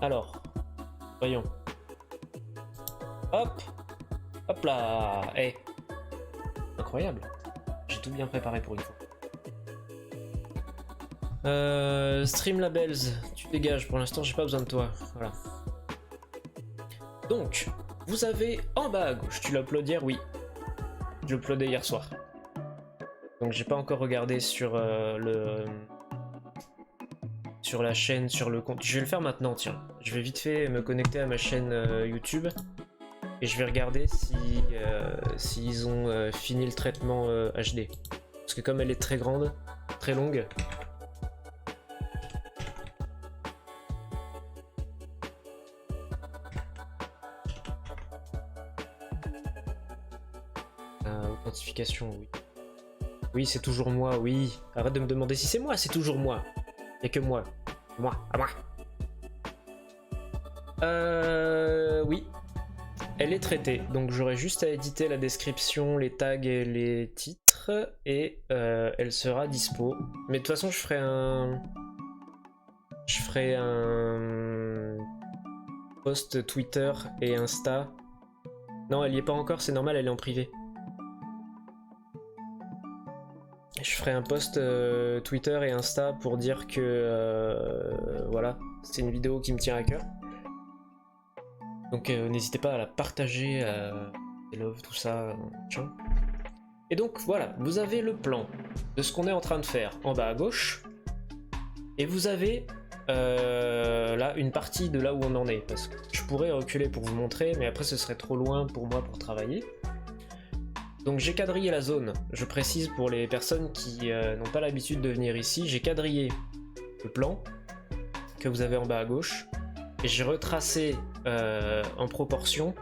Alors, voyons. Hop, hop là. Eh, incroyable. J'ai tout bien préparé pour une fois. Streamlabels, tu dégages. Pour l'instant, j'ai pas besoin de toi. Voilà. Donc, vous avez en bas à gauche. Tu l'uploades hier? Oui. Je l'uploadais hier soir. Donc, j'ai pas encore regardé sur sur la chaîne, sur le compte. Je vais le faire maintenant, tiens. Je vais vite fait me connecter à ma chaîne YouTube et je vais regarder si s'ils ont fini le traitement HD. Parce que comme elle est très grande, très longue. Authentification, oui. Oui, c'est toujours moi, oui. Arrête de me demander si c'est moi, c'est toujours moi. Y'a que moi. Moi, à moi. Oui. Elle est traitée, donc j'aurai juste à éditer la description, les tags et les titres, et elle sera dispo. Mais de toute façon, je ferai un post Twitter et Insta. Non, elle y est pas encore, c'est normal, elle est en privé. Je ferai un post Twitter et Insta pour dire que voilà, c'est une vidéo qui me tient à cœur. Donc n'hésitez pas à la partager, à love, tout ça. Et donc voilà, vous avez le plan de ce qu'on est en train de faire en bas à gauche. Et vous avez là une partie de là où on en est. Parce que je pourrais reculer pour vous montrer, mais après ce serait trop loin pour moi pour travailler. Donc j'ai quadrillé la zone, je précise pour les personnes qui n'ont pas l'habitude de venir ici, j'ai quadrillé le plan que vous avez en bas à gauche et j'ai retracé en proportion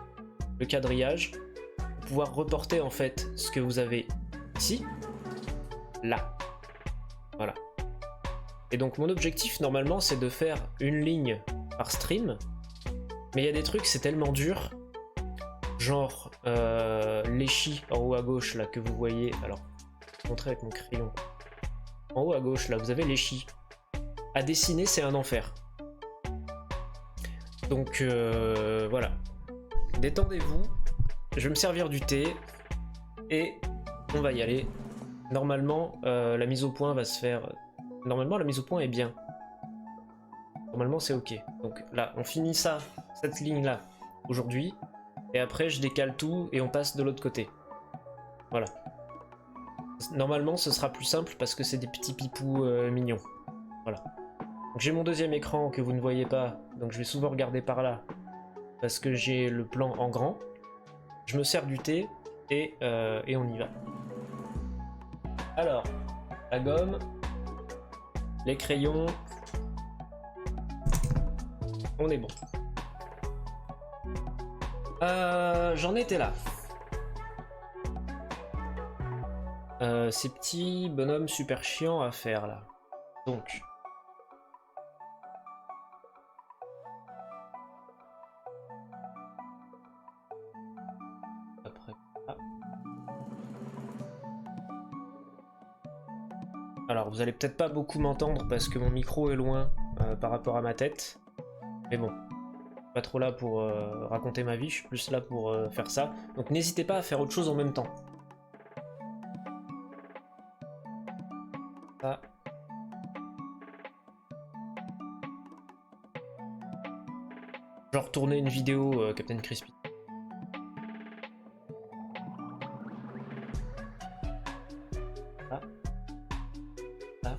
le quadrillage pour pouvoir reporter en fait ce que vous avez ici, là. Voilà. Et donc mon objectif normalement c'est de faire une ligne par stream, mais il y a des trucs c'est tellement dur. Genre l'échi en haut à gauche là que vous voyez, alors je vais montrer avec mon crayon. En haut à gauche là vous avez l'échi. À dessiner c'est un enfer. Donc voilà. Détendez-vous, je vais me servir du thé et on va y aller. Normalement la mise au point va se faire. Normalement la mise au point est bien. Normalement c'est ok. Donc là on finit ça, cette ligne là aujourd'hui. Et après je décale tout et on passe de l'autre côté. Voilà. Normalement ce sera plus simple parce que c'est des petits pipous mignons. Voilà. J'ai mon deuxième écran que vous ne voyez pas, donc je vais souvent regarder par là. Parce que j'ai le plan en grand. Je me sers du thé et on y va. Alors, la gomme, les crayons. On est bon. J'en étais là. Ces petits bonhommes super chiants à faire là. Donc. Après. Ah. Alors vous allez peut-être pas beaucoup m'entendre parce que mon micro est loin par rapport à ma tête. Mais bon. Pas trop là pour raconter ma vie, je suis plus là pour faire ça. Donc n'hésitez pas à faire autre chose en même temps. Ça. Genre tourner une vidéo Captain Crispy. Ça. Ça.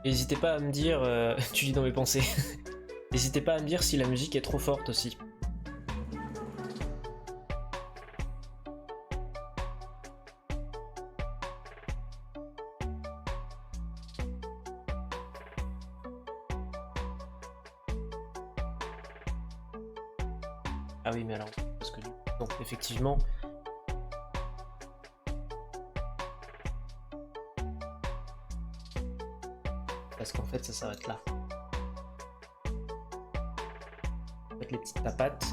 N'hésitez pas à me dire, tu lis dans mes pensées, n'hésitez pas à me dire si la musique est trop forte aussi. Ah oui mais alors, parce que donc effectivement... parce qu'en fait ça s'arrête là. Mettre les petites tapates.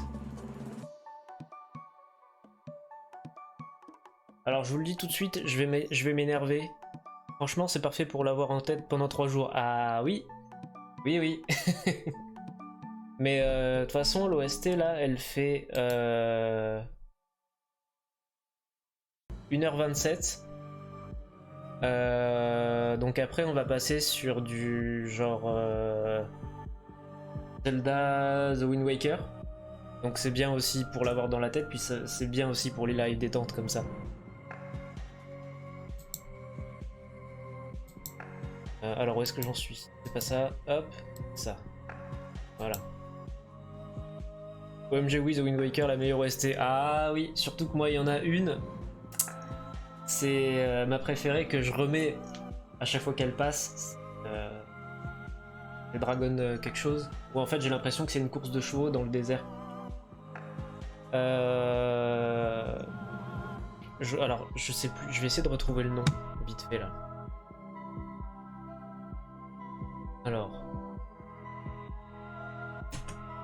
Alors je vous le dis tout de suite, je vais m'énerver. Franchement c'est parfait pour l'avoir en tête pendant 3 jours. Ah oui. Oui oui. Mais de toute façon l'OST là elle fait 1h27. Donc après on va passer sur du genre Zelda The Wind Waker. Donc c'est bien aussi pour l'avoir dans la tête, puis c'est bien aussi pour les lives détente comme ça. Alors où est-ce que j'en suis? C'est pas ça, hop, ça. Voilà. OMG oui, The Wind Waker, la meilleure OST. Ah oui, surtout que moi il y en a une. C'est ma préférée que je remets à chaque fois qu'elle passe. C'est Dragon quelque chose. Où en fait j'ai l'impression que c'est une course de chevaux dans le désert. Alors je sais plus, je vais essayer de retrouver le nom vite fait là. Alors.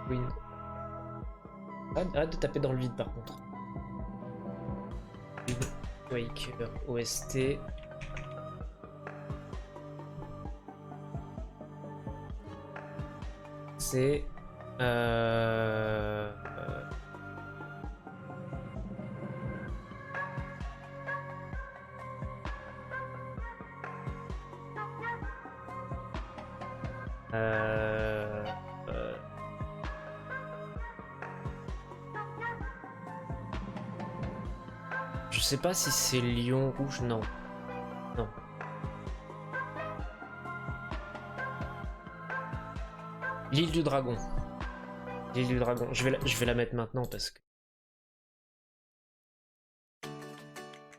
Oui. Arrête de taper dans le vide par contre. Waker OST. C'est je sais pas si c'est Lion Rouge, non. Non. L'île du dragon. L'île du dragon. Je vais la mettre maintenant parce que...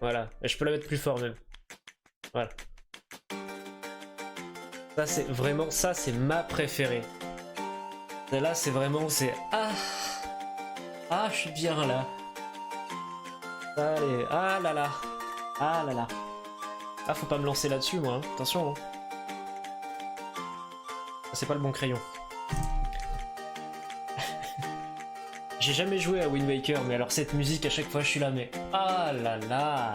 Voilà. Et je peux la mettre plus fort même. Voilà. Ça c'est vraiment... Ça c'est ma préférée. Celle-là c'est vraiment... C'est... Ah. Ah, je suis bien là. Allez. Ah là là. Ah là là. Ah, faut pas me lancer là-dessus moi. Hein. Attention. Hein. C'est pas le bon crayon. J'ai jamais joué à Wind Waker, mais alors cette musique à chaque fois je suis là, mais ah là là.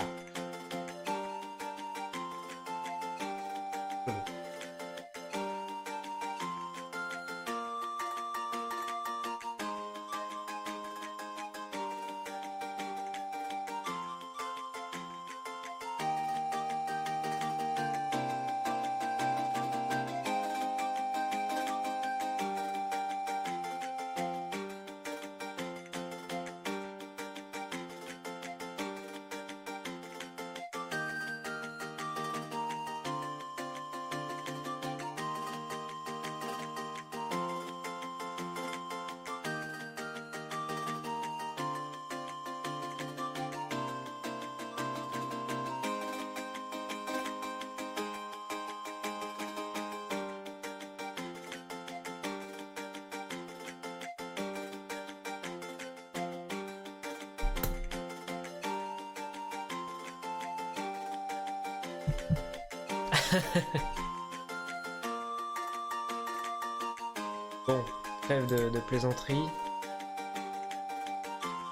Bon, trêve de plaisanterie.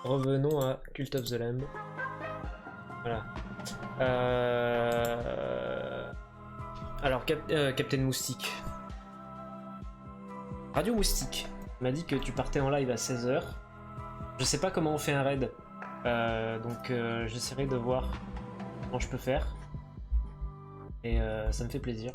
Revenons à Cult of the Lamb. Voilà. Alors, Captain Moustique. Radio Moustique m'a dit que tu partais en live à 16h. Je sais pas comment on fait un raid. Donc j'essaierai de voir comment je peux faire. Et ça me fait plaisir.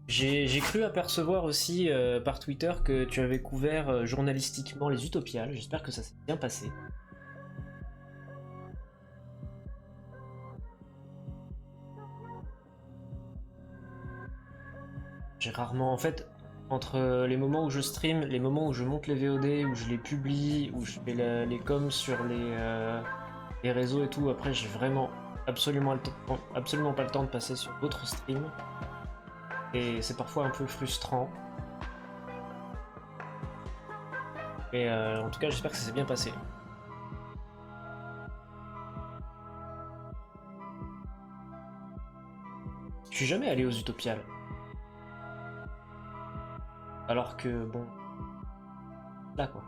J'ai cru apercevoir aussi par Twitter que tu avais couvert journalistiquement les Utopiales. J'espère que ça s'est bien passé. J'ai rarement, en fait, entre les moments où je stream, les moments où je monte les VOD, où je les publie, où je fais les coms sur les réseaux et tout, après j'ai vraiment absolument pas le temps de passer sur d'autres streams. Et c'est parfois un peu frustrant. Et en tout cas, j'espère que ça s'est bien passé. Je suis jamais allé aux Utopiales. Alors que, bon... Là, quoi.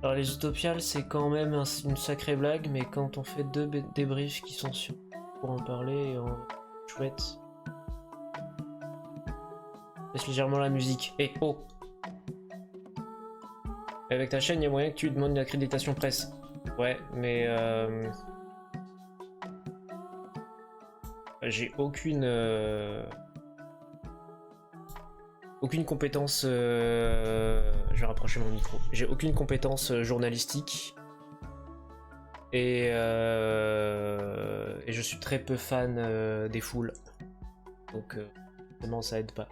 Alors les Utopiales c'est quand même une sacrée blague, mais quand on fait deux débriefs qui sont sur pour en parler, chouette. Laisse légèrement la musique. Et oh, avec ta chaîne, il y a moyen que tu demandes une accréditation presse. Ouais, mais j'ai aucune compétence. Je vais rapprocher mon micro. J'ai aucune compétence journalistique et je suis très peu fan des foules. Donc vraiment ça aide pas.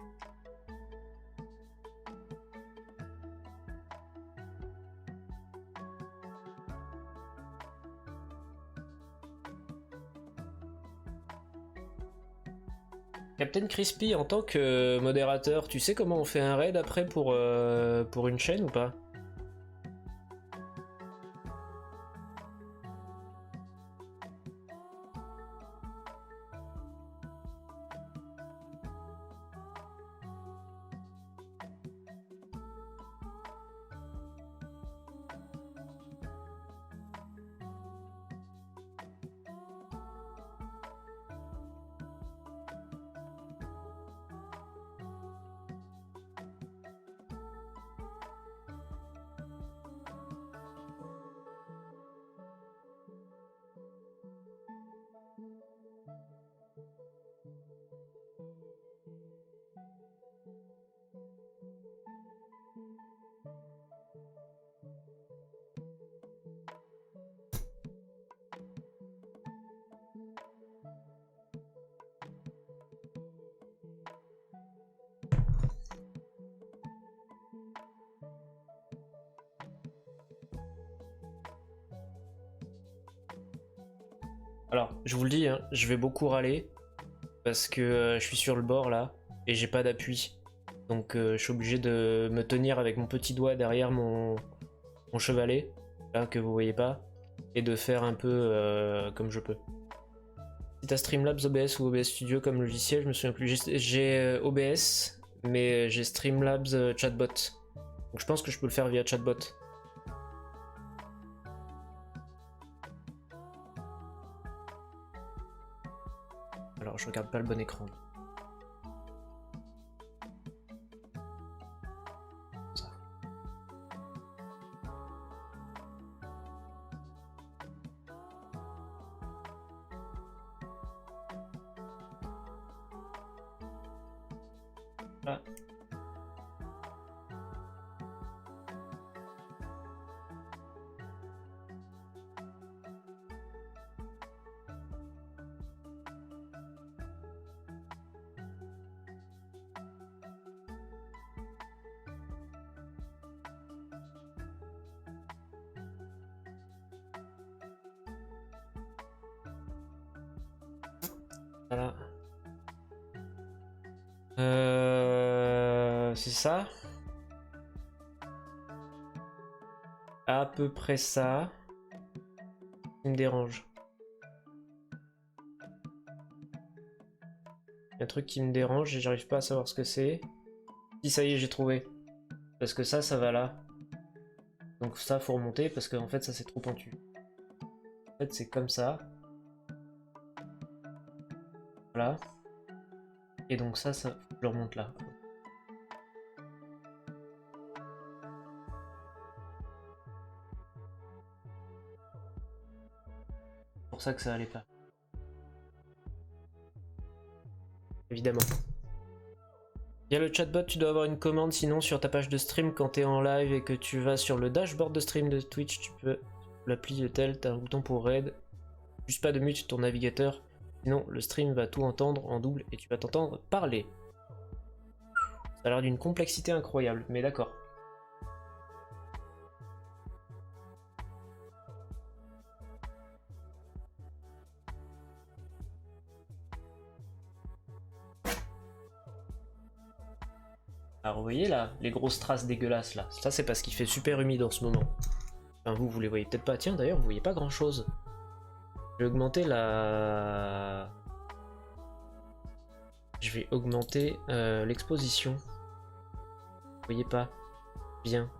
Captain Crispy, en tant que modérateur, tu sais comment on fait un raid après pour une chaîne ou pas? Alors, je vous le dis, hein, je vais beaucoup râler parce que je suis sur le bord là et j'ai pas d'appui. Donc je suis obligé de me tenir avec mon petit doigt derrière mon chevalet, là que vous voyez pas, et de faire un peu comme je peux. Si t'as Streamlabs OBS ou OBS Studio comme logiciel, je me souviens plus. J'ai OBS, mais j'ai Streamlabs Chatbot. Donc je pense que je peux le faire via Chatbot. Alors je regarde pas le bon écran. Ah. Voilà. C'est ça. À peu près ça. Il me dérange. Il y a un truc qui me dérange et j'arrive pas à savoir ce que c'est. Si, ça y est, j'ai trouvé. Parce que ça va là. Donc ça, faut remonter parce qu'en fait, ça c'est trop pentu. En fait, c'est comme ça. Voilà. Et donc ça je le remonte là. C'est pour ça que ça allait pas. Évidemment. Il y a le chatbot, tu dois avoir une commande, sinon sur ta page de stream quand t'es en live et que tu vas sur le dashboard de stream de Twitch, tu peux l'appli de tel, t'as un bouton pour raid. Juste pas de mute ton navigateur, sinon le stream va tout entendre en double et tu vas t'entendre parler. Ça a l'air d'une complexité incroyable, mais d'accord. Alors vous voyez là, les grosses traces dégueulasses là, ça c'est parce qu'il fait super humide en ce moment. Enfin vous les voyez peut-être pas, tiens d'ailleurs vous voyez pas grand chose. Je vais augmenter la... Je vais augmenter l'exposition. Vous voyez pas bien.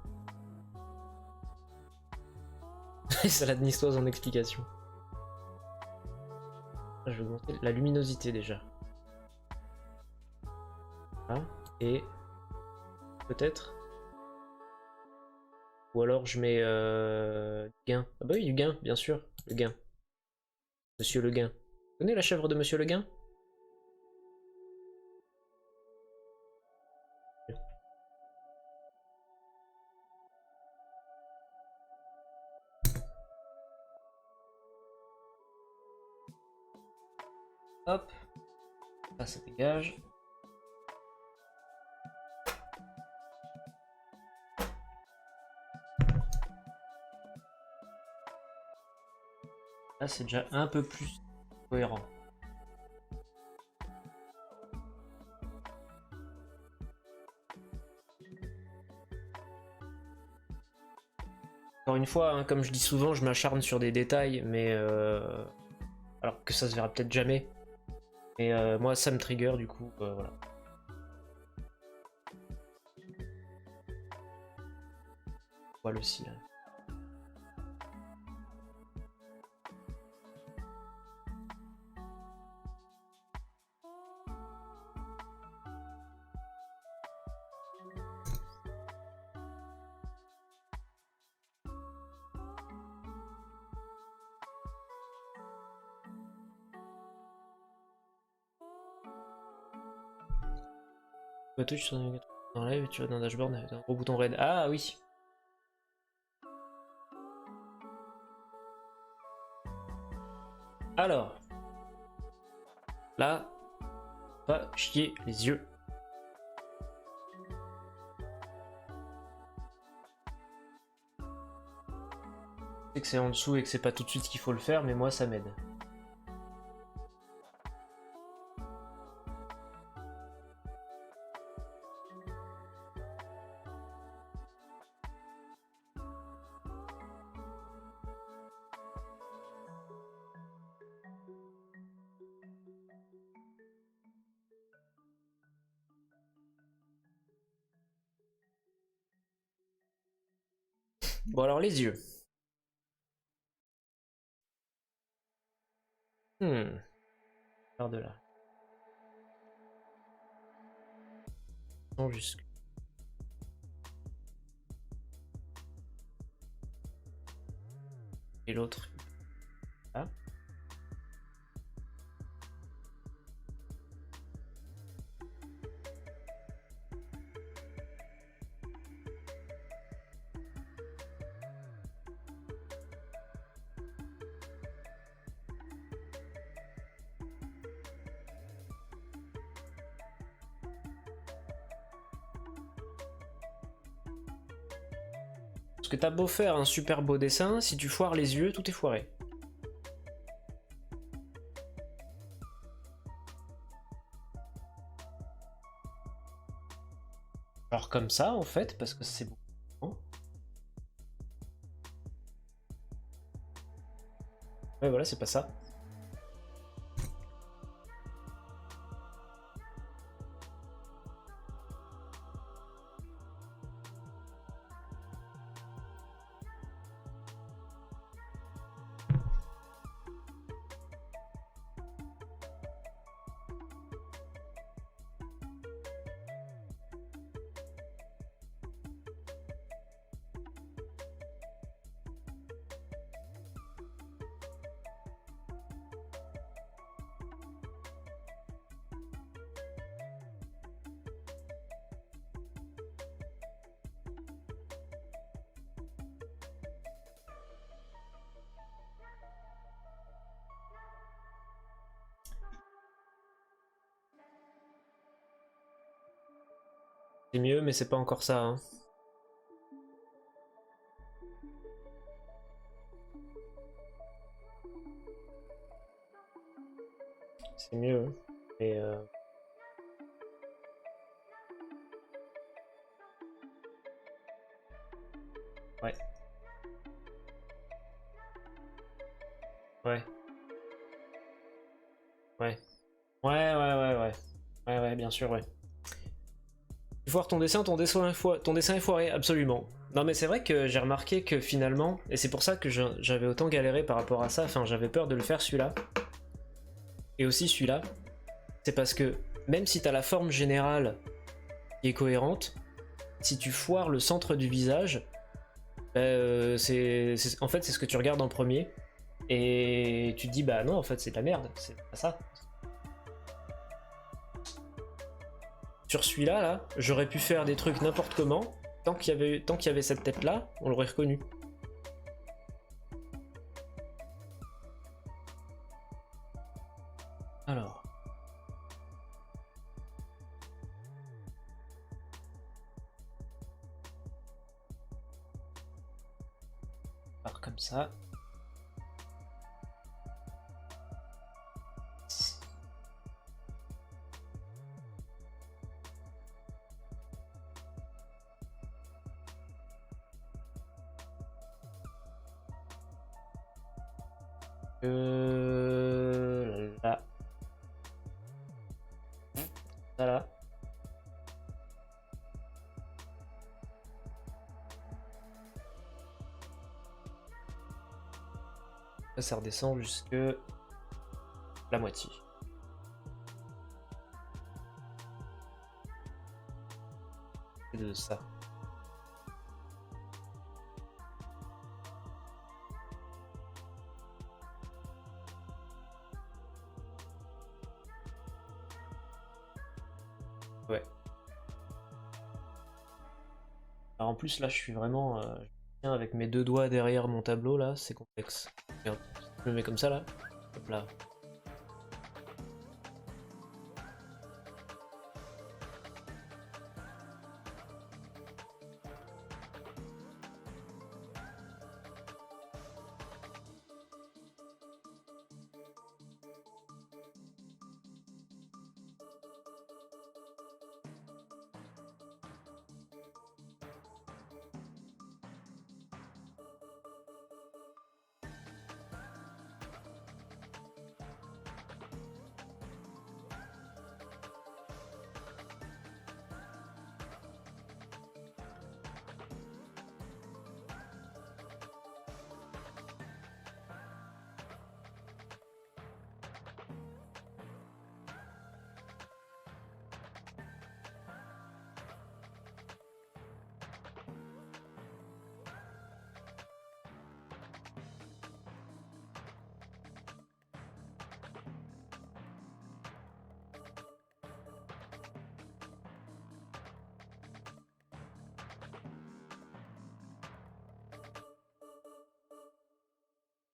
Salade niçoise en explication. Je vais augmenter la luminosité déjà. Voilà. Et peut-être. Ou alors je mets gain. Ah bah oui, du gain, bien sûr. Le gain. Monsieur Le Gain. Vous connaissez la chèvre de Monsieur Le Gain? Hop. Ça dégage. Là, c'est déjà un peu plus cohérent. Encore une fois, hein, comme je dis souvent, je m'acharne sur des détails, mais alors que ça se verra peut-être jamais. Mais moi, ça me trigger du coup, voilà. Voilà aussi. Là. Tu touches sur navigateur dans live et tu vas dans le dashboard avec un gros bouton red. Ah oui. Alors. Là. Pas chier les yeux. Je sais que c'est en dessous et que c'est pas tout de suite qu'il faut le faire, mais moi ça m'aide. Bon alors les yeux. Par de là. Non, jusque. Et l'autre. Ah. Parce que t'as beau faire un super beau dessin, si tu foires les yeux, tout est foiré. Alors comme ça en fait, parce que c'est bon. Ouais voilà, c'est pas ça. C'est mieux, mais c'est pas encore ça. Hein. C'est mieux. Hein. Mais ouais. Ouais. Ouais. Ouais, ouais, ouais, ouais. Ouais, ouais, bien sûr, ouais. Tu foires ton dessin est foiré, absolument. Non mais c'est vrai que j'ai remarqué que finalement, et c'est pour ça que j'avais autant galéré par rapport à ça, enfin j'avais peur de le faire celui-là, et aussi celui-là, c'est parce que même si t'as la forme générale qui est cohérente, si tu foires le centre du visage, bah, en fait c'est ce que tu regardes en premier, et tu te dis bah non en fait c'est de la merde, c'est pas ça. Sur celui-là, là, j'aurais pu faire des trucs n'importe comment, tant qu'il y avait cette tête-là, on l'aurait reconnu. Alors. Alors comme ça. Là. Ça là. Ça redescend jusque la moitié. C'est de ça. Ouais. Alors en plus là je suis vraiment je tiens avec mes deux doigts derrière mon tableau là, c'est complexe. Regarde, je me mets comme ça là. Hop là.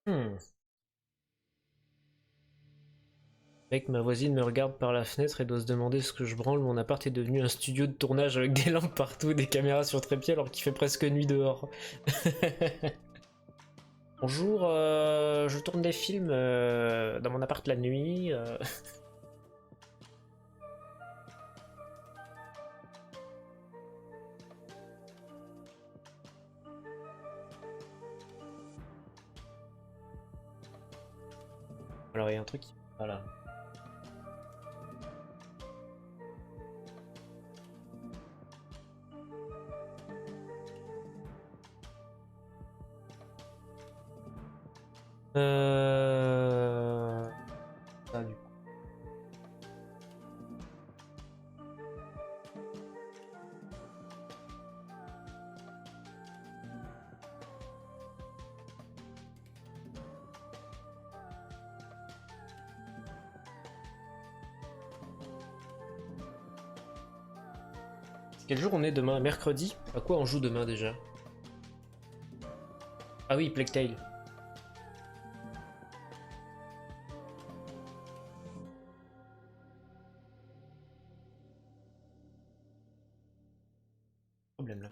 Hmm. Mec, ma voisine me regarde par la fenêtre et doit se demander ce que je branle. Mon appart est devenu un studio de tournage avec des lampes partout, des caméras sur trépied alors qu'il fait presque nuit dehors. Bonjour, je tourne des films dans mon appart la nuit. Alors il y a un truc qui... Voilà. Ça, du coup. Quel jour on est demain? Mercredi? À quoi on joue demain déjà? Ah oui, Plague Tale. problème là.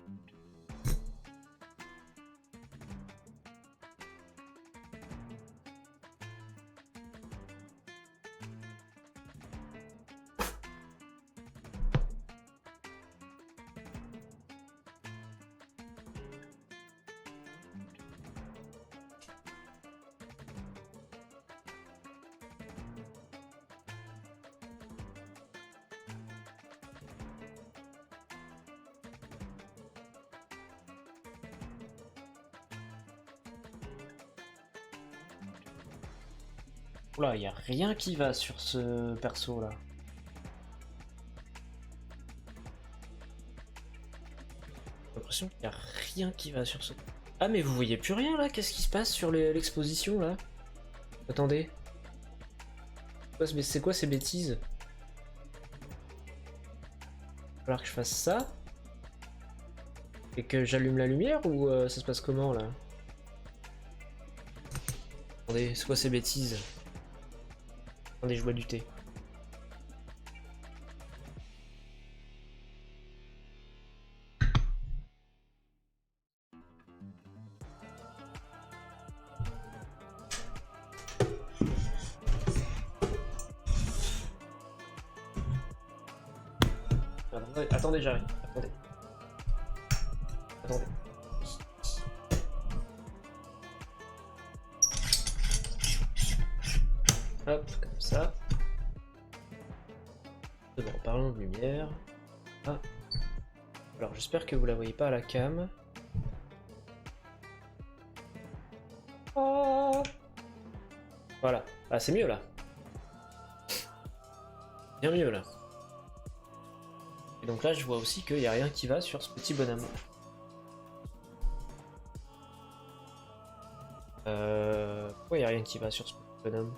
Oula, y a rien qui va sur ce perso là. J'ai l'impression qu'il y a rien qui va sur ce. Ah mais vous voyez plus rien là? Qu'est-ce qui se passe sur l'exposition là? Attendez. C'est quoi ces bêtises? Il va falloir que je fasse ça? Et que j'allume la lumière ou ça se passe comment là? Attendez, c'est quoi ces bêtises? Attendez, je bois du thé. Attendez, j'arrive. Attendez. Attendez. Hop, comme ça. C'est bon, parlons de lumière. Ah. Alors j'espère que vous la voyez pas à la cam. Oh. Voilà. Ah, c'est mieux là. Bien mieux là. Et donc là je vois aussi qu'il n'y a rien qui va sur ce petit bonhomme. Pourquoi il n'y a rien qui va sur ce petit bonhomme?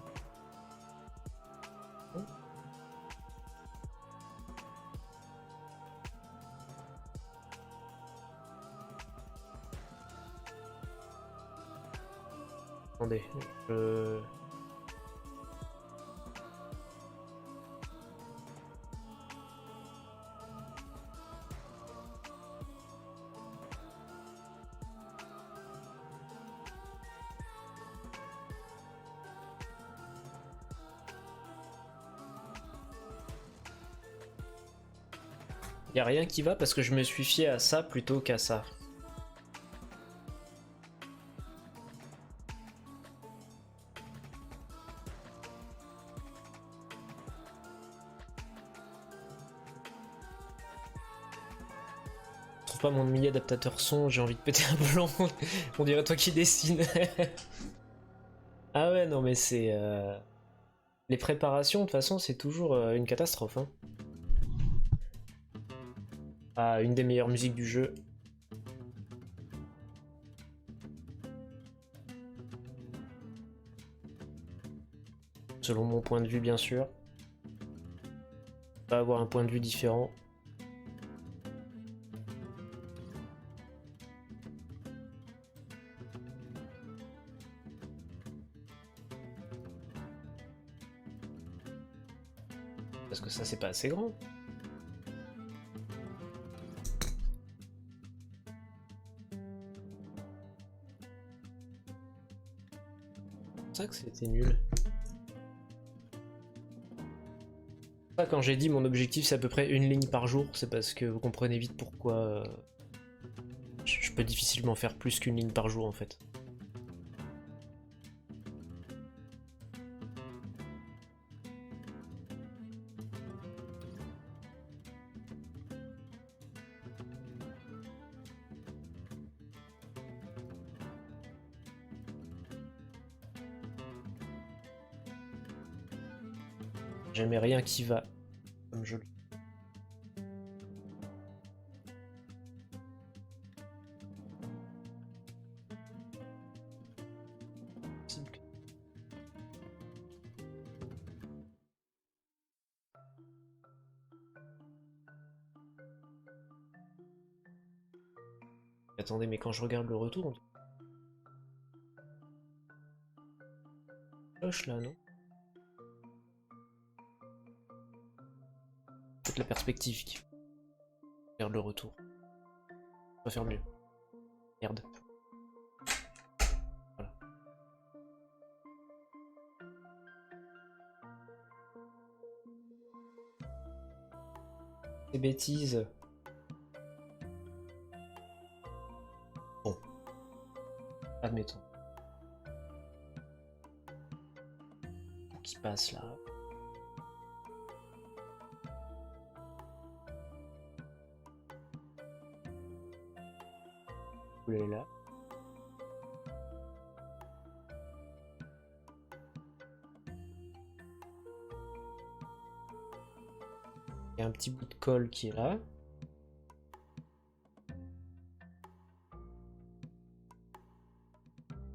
Attendez, je... Y a rien qui va parce que je me suis fié à ça plutôt qu'à ça. Je trouve pas mon mini-adaptateur son, j'ai envie de péter un plomb. On dirait toi qui dessine. Ah ouais, non mais c'est... Les préparations, de toute façon, c'est toujours une catastrophe. Hein. Ah, une des meilleures musiques du jeu. Selon mon point de vue, bien sûr. Pas avoir un point de vue différent. Parce que ça, c'est pas assez grand. C'est ça que c'était nul. Ça, quand j'ai dit mon objectif c'est à peu près une ligne par jour, c'est parce que vous comprenez vite pourquoi je peux difficilement faire plus qu'une ligne par jour en fait. Jamais rien qui va comme je le... Attendez, mais quand je regarde le retour, on... cloche là, non? Peut-être la perspective qui regarde le retour. va faire mieux. Merde. Voilà. Ces bêtises. Bon. Admettons. Qui passe là. Vous l'avez là. Il y a un petit bout de colle qui est là.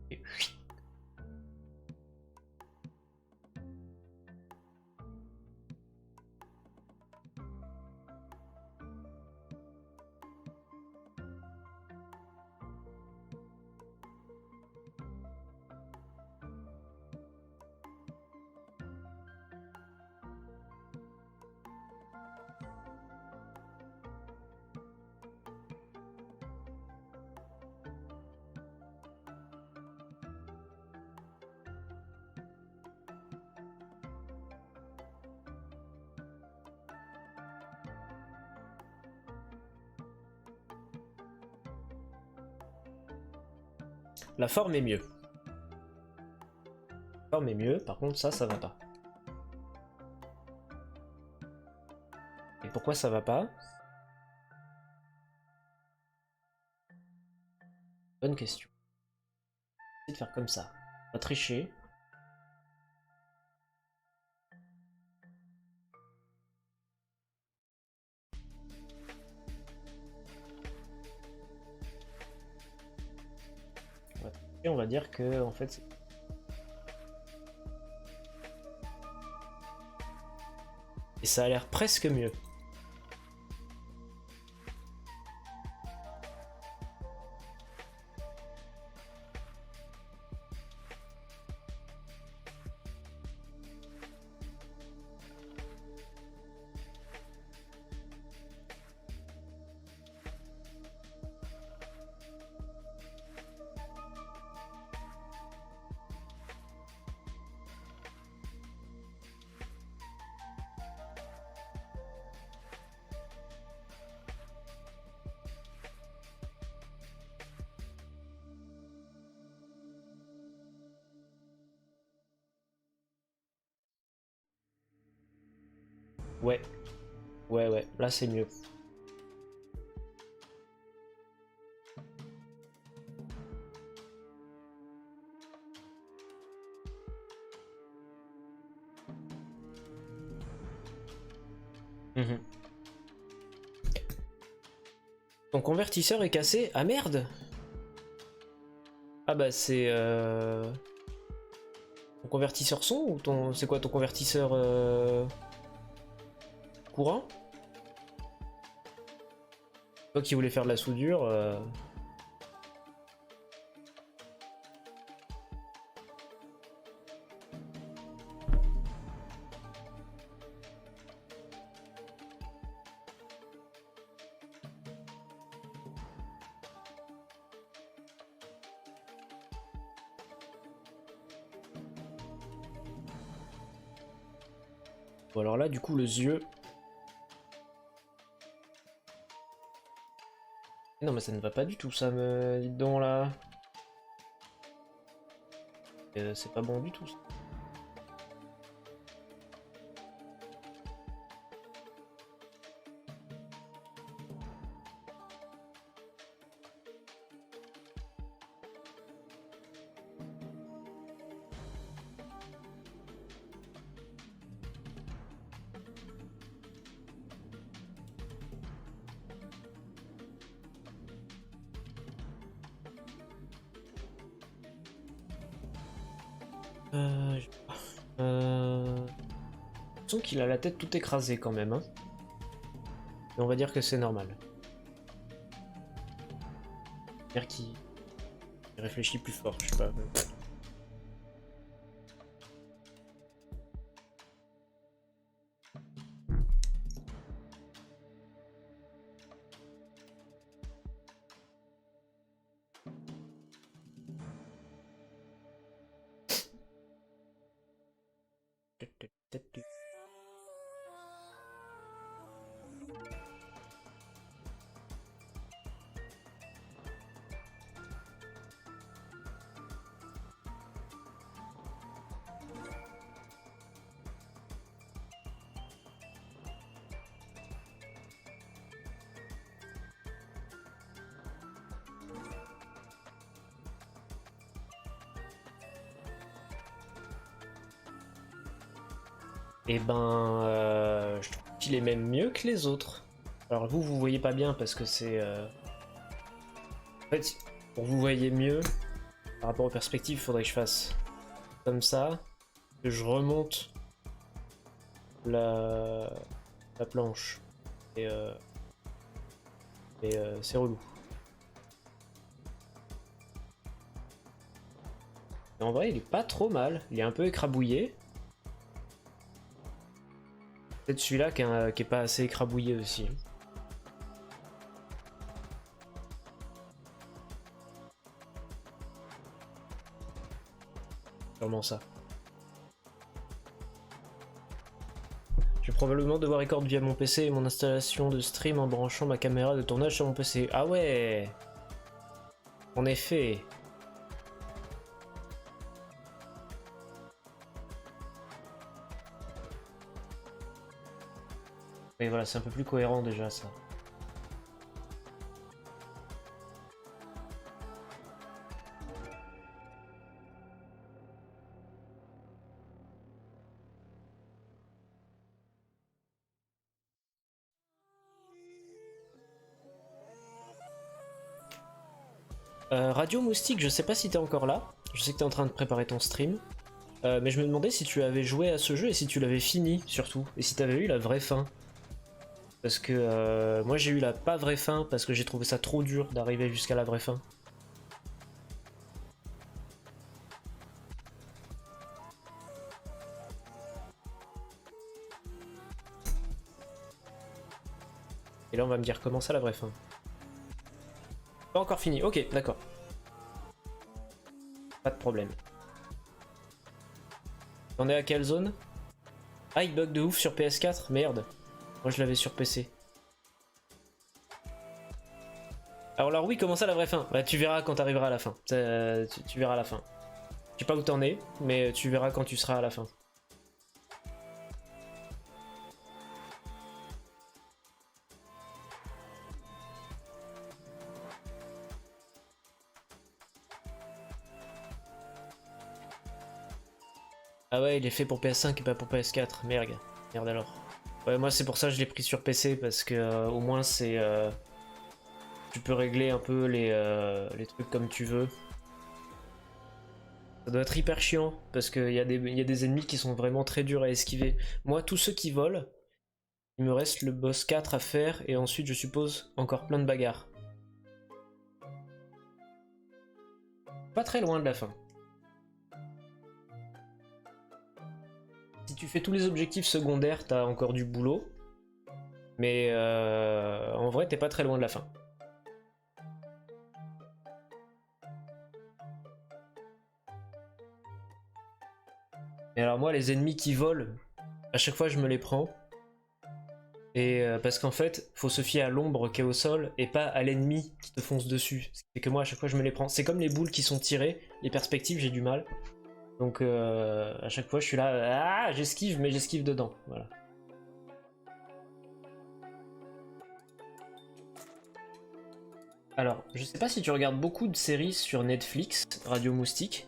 Et... La forme est mieux. La forme est mieux, par contre ça va pas. Et pourquoi ça va pas? Bonne question. On va essayer de faire comme ça. On va tricher. On va dire que en fait et ça a l'air presque mieux. Ouais. Ouais, là c'est mieux. Mhm. Ton convertisseur est cassé? Ah merde! Ah bah c'est ton convertisseur son ou ton... C'est quoi ton convertisseur courant? Toi qui voulais faire de la soudure... Bon alors là du coup le yeux... Non mais ça ne va pas du tout ça me... Dites donc là... c'est pas bon du tout ça. L'impression qu'il a la tête tout écrasée quand même. Hein. Mais on va dire que c'est normal. C'est-à-dire qu'il réfléchit plus fort, je sais pas. Et ben, je trouve qu'il est même mieux que les autres. Alors vous voyez pas bien parce que c'est... En fait, pour vous voyez mieux, par rapport aux perspectives, il faudrait que je fasse comme ça, que je remonte la planche. Et c'est relou. Mais en vrai, il est pas trop mal. Il est un peu écrabouillé. Peut-être celui-là qui est pas assez écrabouillé aussi. Sûrement ça. Je vais probablement devoir record via mon PC et mon installation de stream en branchant ma caméra de tournage sur mon PC. Ah ouais! En effet. Et voilà, c'est un peu plus cohérent déjà ça. Radio Moustique, je sais pas si t'es encore là. Je sais que t'es en train de préparer ton stream. Mais je me demandais si tu avais joué à ce jeu et si tu l'avais fini surtout. Et si t'avais eu la vraie fin. Parce que moi j'ai eu la pas vraie fin parce que j'ai trouvé ça trop dur d'arriver jusqu'à la vraie fin. Et là on va me dire comment ça la vraie fin. Pas encore fini, ok, d'accord. Pas de problème. On est à quelle zone? Ah, il bug de ouf sur PS4, merde. Moi je l'avais sur PC. Alors oui, comment ça la vraie fin? Bah tu verras quand t'arriveras à la fin. Tu verras à la fin. Je sais pas où t'en es, mais tu verras quand tu seras à la fin. Ah ouais, il est fait pour PS5 et pas pour PS4. Merde. Merde alors. Ouais, moi c'est pour ça que je l'ai pris sur PC parce que au moins c'est... tu peux régler un peu les trucs comme tu veux. Ça doit être hyper chiant parce qu'il y a des ennemis qui sont vraiment très durs à esquiver. Moi, tous ceux qui volent, il me reste le boss 4 à faire et ensuite je suppose encore plein de bagarres. Pas très loin de la fin. Si tu fais tous les objectifs secondaires, t'as encore du boulot. Mais en vrai, t'es pas très loin de la fin. Et alors moi, les ennemis qui volent, à chaque fois je me les prends. Et parce qu'en fait, faut se fier à l'ombre qui est au sol et pas à l'ennemi qui te fonce dessus. C'est que moi, à chaque fois je me les prends. C'est comme les boules qui sont tirées, les perspectives, j'ai du mal. Donc à chaque fois je suis là, ah, j'esquive, mais j'esquive dedans, voilà. Alors, je sais pas si tu regardes beaucoup de séries sur Netflix, Radio Moustique,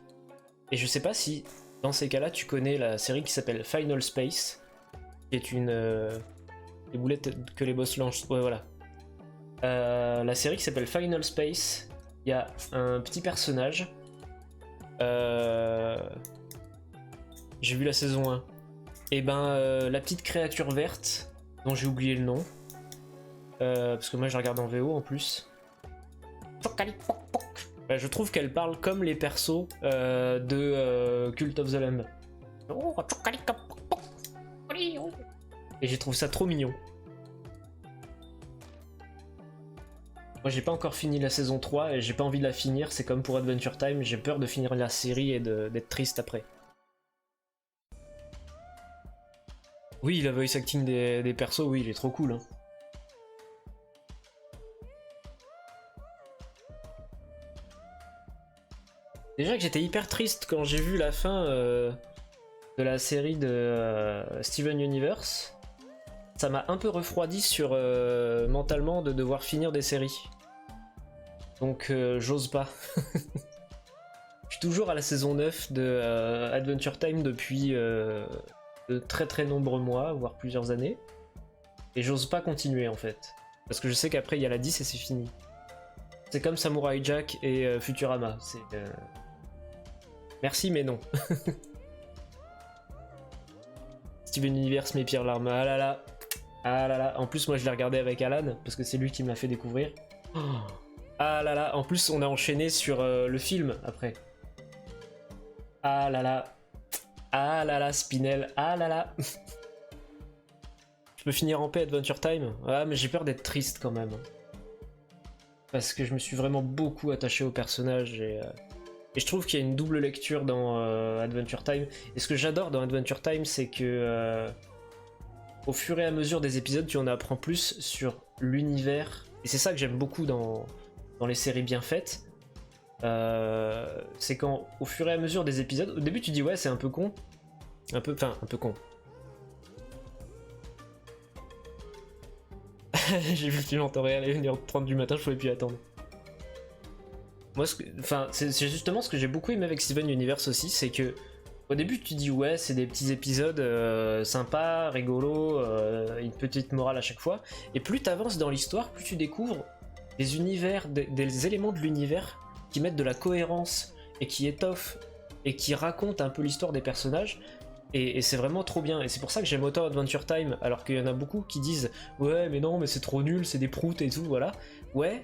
et je sais pas si dans ces cas-là tu connais la série qui s'appelle Final Space, qui est une... les boulettes que les boss lancent, ouais voilà. La série qui s'appelle Final Space, il y a un petit personnage... J'ai vu la saison 1. Et ben, la petite créature verte, dont j'ai oublié le nom, parce que moi je regarde en VO en plus. Je trouve qu'elle parle comme les persos de Cult of the Lamb. Et j'ai trouvé ça trop mignon. Moi j'ai pas encore fini la saison 3 et j'ai pas envie de la finir, c'est comme pour Adventure Time, j'ai peur de finir la série et d'être triste après. Oui, la voice acting des persos, oui, il est trop cool. Hein. Déjà que j'étais hyper triste quand j'ai vu la fin de la série de Steven Universe. Ça m'a un peu refroidi sur mentalement de devoir finir des séries. Donc j'ose pas. Je suis toujours à la saison 9 de Adventure Time depuis de très très nombreux mois, voire plusieurs années. Et j'ose pas continuer en fait. Parce que je sais qu'après il y a la 10 et c'est fini. C'est comme Samurai Jack et Futurama. C'est merci mais non. Steven Universe, mes pires larmes. Ah là là. Ah là là. En plus moi je l'ai regardé avec Alan parce que c'est lui qui me l'a fait découvrir. Oh. Ah là là. En plus on a enchaîné sur le film après. Ah là là. Ah là là, Spinel. Ah là là. Je peux finir en paix Adventure Time. Ah mais j'ai peur d'être triste quand même. Parce que je me suis vraiment beaucoup attaché au personnage et je trouve qu'il y a une double lecture dans Adventure Time. Et ce que j'adore dans Adventure Time, c'est que au fur et à mesure des épisodes, tu en apprends plus sur l'univers. Et c'est ça que j'aime beaucoup dans les séries bien faites. C'est quand, au fur et à mesure des épisodes, au début tu dis ouais, c'est un peu con. Un peu con. J'ai vu le film en temps réel à 1h30 du matin, je pouvais plus attendre. Moi, c'est justement ce que j'ai beaucoup aimé avec Steven Universe aussi, c'est que au début tu dis ouais, c'est des petits épisodes sympas, rigolos, une petite morale à chaque fois, et plus t'avances dans l'histoire, plus tu découvres des univers, des éléments de l'univers qui mettent de la cohérence et qui étoffent et qui racontent un peu l'histoire des personnages. Et c'est vraiment trop bien, et c'est pour ça que j'aime autant Adventure Time, alors qu'il y en a beaucoup qui disent ouais mais non mais c'est trop nul, c'est des proutes et tout, voilà. Ouais,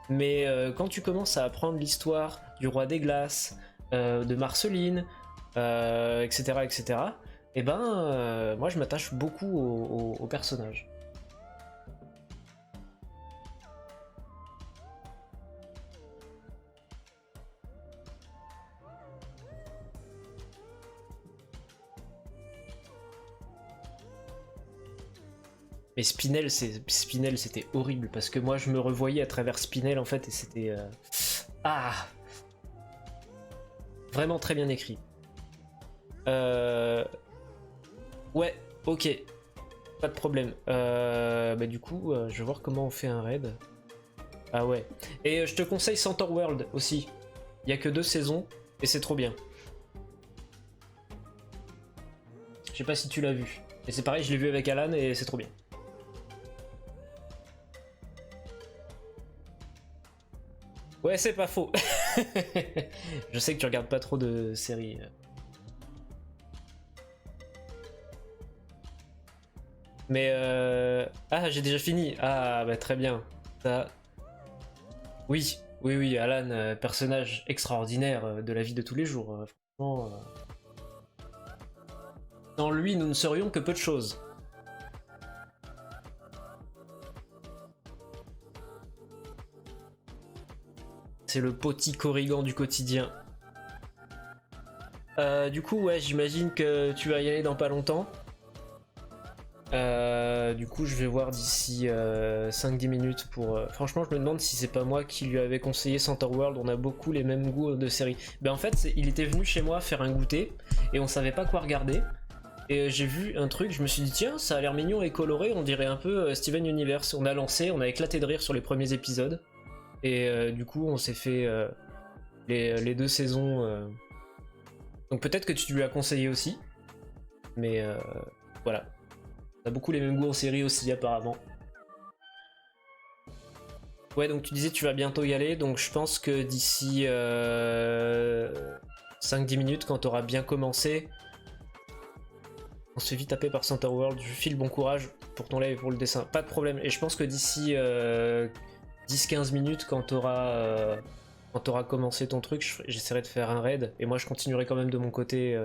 mais quand tu commences à apprendre l'histoire du roi des glaces, de Marceline, etc., etc., et ben moi je m'attache beaucoup au personnage. Mais Spinel, c'était horrible parce que moi je me revoyais à travers Spinel en fait et c'était ah vraiment très bien écrit. Ouais, ok, pas de problème. Bah du coup, je vais voir comment on fait un raid. Ah ouais. Et je te conseille Center World aussi. Il y a que 2 saisons et c'est trop bien. Je sais pas si tu l'as vu. Et c'est pareil, je l'ai vu avec Alan et c'est trop bien. Ouais, c'est pas faux. Je sais que tu regardes pas trop de séries. Mais ah, j'ai déjà fini. Ah, bah très bien. Ça... Oui, oui, oui, Alan, personnage extraordinaire de la vie de tous les jours. Franchement, sans lui, nous ne serions que peu de choses. C'est le petit corrigan du quotidien. Du coup, ouais, j'imagine que tu vas y aller dans pas longtemps. Du coup, je vais voir d'ici 5-10 minutes pour... Franchement, je me demande si c'est pas moi qui lui avais conseillé Center World. On a beaucoup les mêmes goûts de série. Ben en fait, il était venu chez moi faire un goûter et on savait pas quoi regarder. Et j'ai vu un truc, je me suis dit tiens, ça a l'air mignon et coloré, on dirait un peu Steven Universe. On a lancé, on a éclaté de rire sur les premiers épisodes. Et du coup, on s'est fait les 2 saisons. Donc peut-être que tu lui as conseillé aussi. Mais voilà. On a beaucoup les mêmes goûts en série aussi apparemment. Ouais, donc tu disais tu vas bientôt y aller, donc je pense que d'ici 5-10 minutes, quand t'auras bien commencé, on se fait vite taper par Center World. Je file bon courage pour ton live et pour le dessin, pas de problème. Et je pense que d'ici 10-15 minutes, quand t'auras commencé ton truc, j'essaierai de faire un raid, et moi je continuerai quand même de mon côté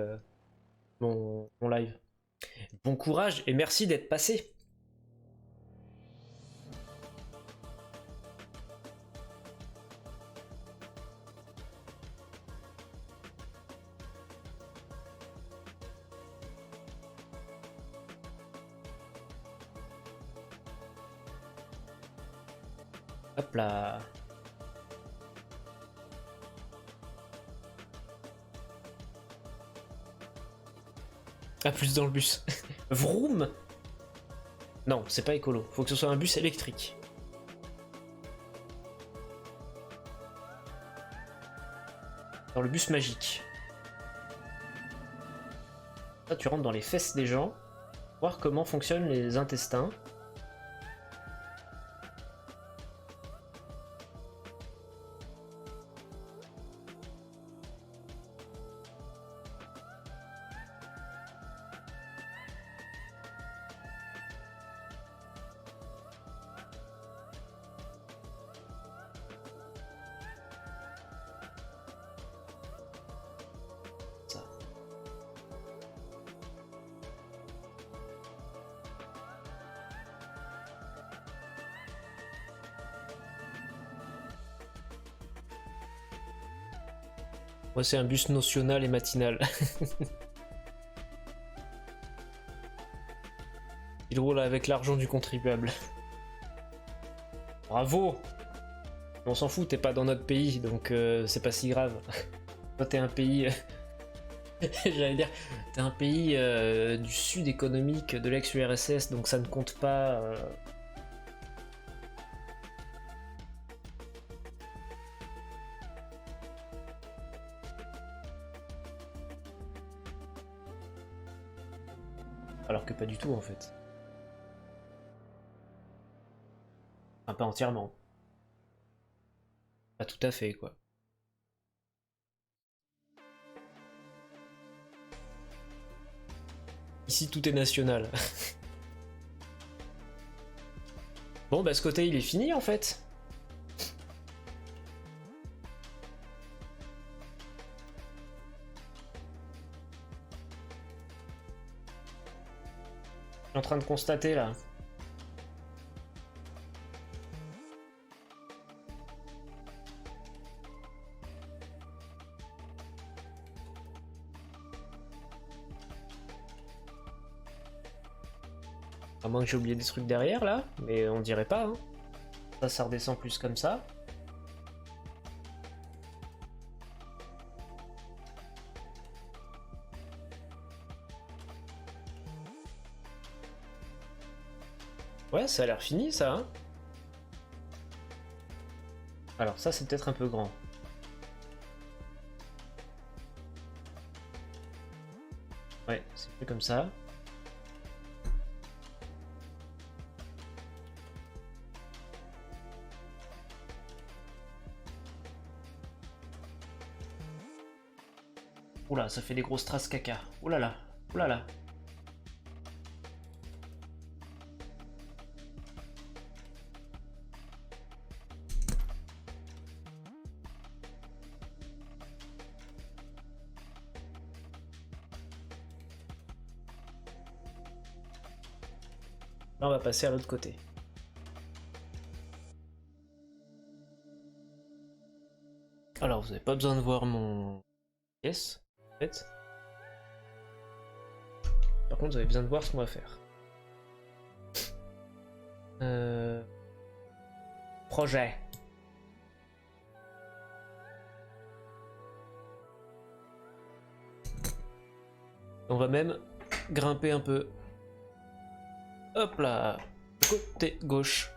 mon live. Bon courage et merci d'être passé. Hop là. Ah, plus dans le bus. Vroom. Non, c'est pas écolo. Faut que ce soit un bus électrique. Dans le bus magique. Là, tu rentres dans les fesses des gens. Voir comment fonctionnent les intestins. Moi, c'est un bus notional et matinal. Il roule avec l'argent du contribuable. Bravo! On s'en fout, t'es pas dans notre pays, donc c'est pas si grave. Toi, t'es un pays... J'allais dire, t'es un pays du sud économique de l'ex-URSS, donc ça ne compte pas... Alors que pas du tout en fait. Enfin, pas entièrement. Pas tout à fait quoi. Ici tout est national. Bon bah ce côté il est fini en fait. Je suis en train de constater là. À moins que j'ai oublié des trucs derrière là, mais on dirait pas. Hein. Ça redescend plus comme ça. Ouais, ça a l'air fini ça. Hein. Alors ça c'est peut-être un peu grand. Ouais, c'est fait comme ça. Oula, ça fait des grosses traces caca. Oulala, oulala. Là, on va passer à l'autre côté. Alors, vous n'avez pas besoin de voir mon pièce, en fait. Par contre, vous avez besoin de voir ce qu'on va faire. Projet. On va même grimper un peu. Hop là. Côté gauche.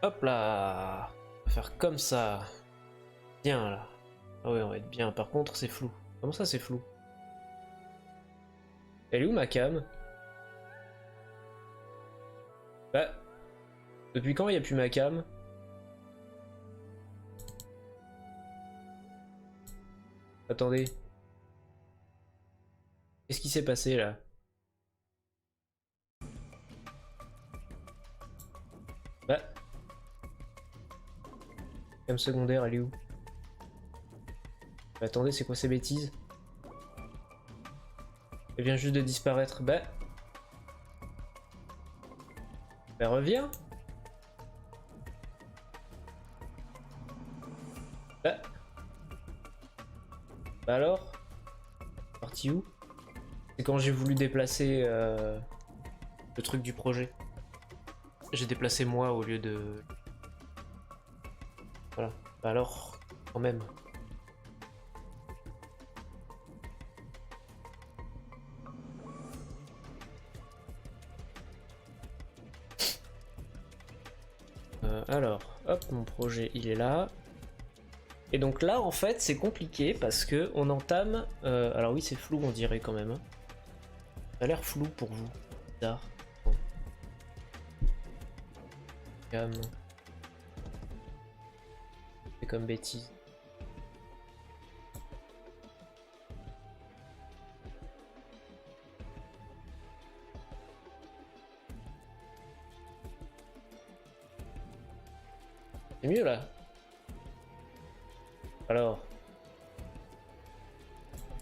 Hop là. On va faire comme ça. Bien là. Ah ouais, on va être bien. Par contre, c'est flou. Comment ça, c'est flou? Elle est où ma cam? Bah. Depuis quand il n'y a plus ma cam? Attendez. Qu'est-ce qui s'est passé là? Bah. Cam secondaire, elle est où? Bah, attendez, c'est quoi ces bêtises? Elle vient juste de disparaître. Bah. Bah, reviens. Bah. Bah alors? Parti où? C'est quand j'ai voulu déplacer le truc du projet. J'ai déplacé moi au lieu de... Voilà. Bah alors, quand même. Alors, hop, mon projet il est là. Et donc là, en fait, c'est compliqué parce que on entame. Alors oui, c'est flou, on dirait quand même. Hein. Ça a l'air flou pour vous. Bizarre. Bon. Cam. C'est comme bêtise. C'est mieux là. Alors.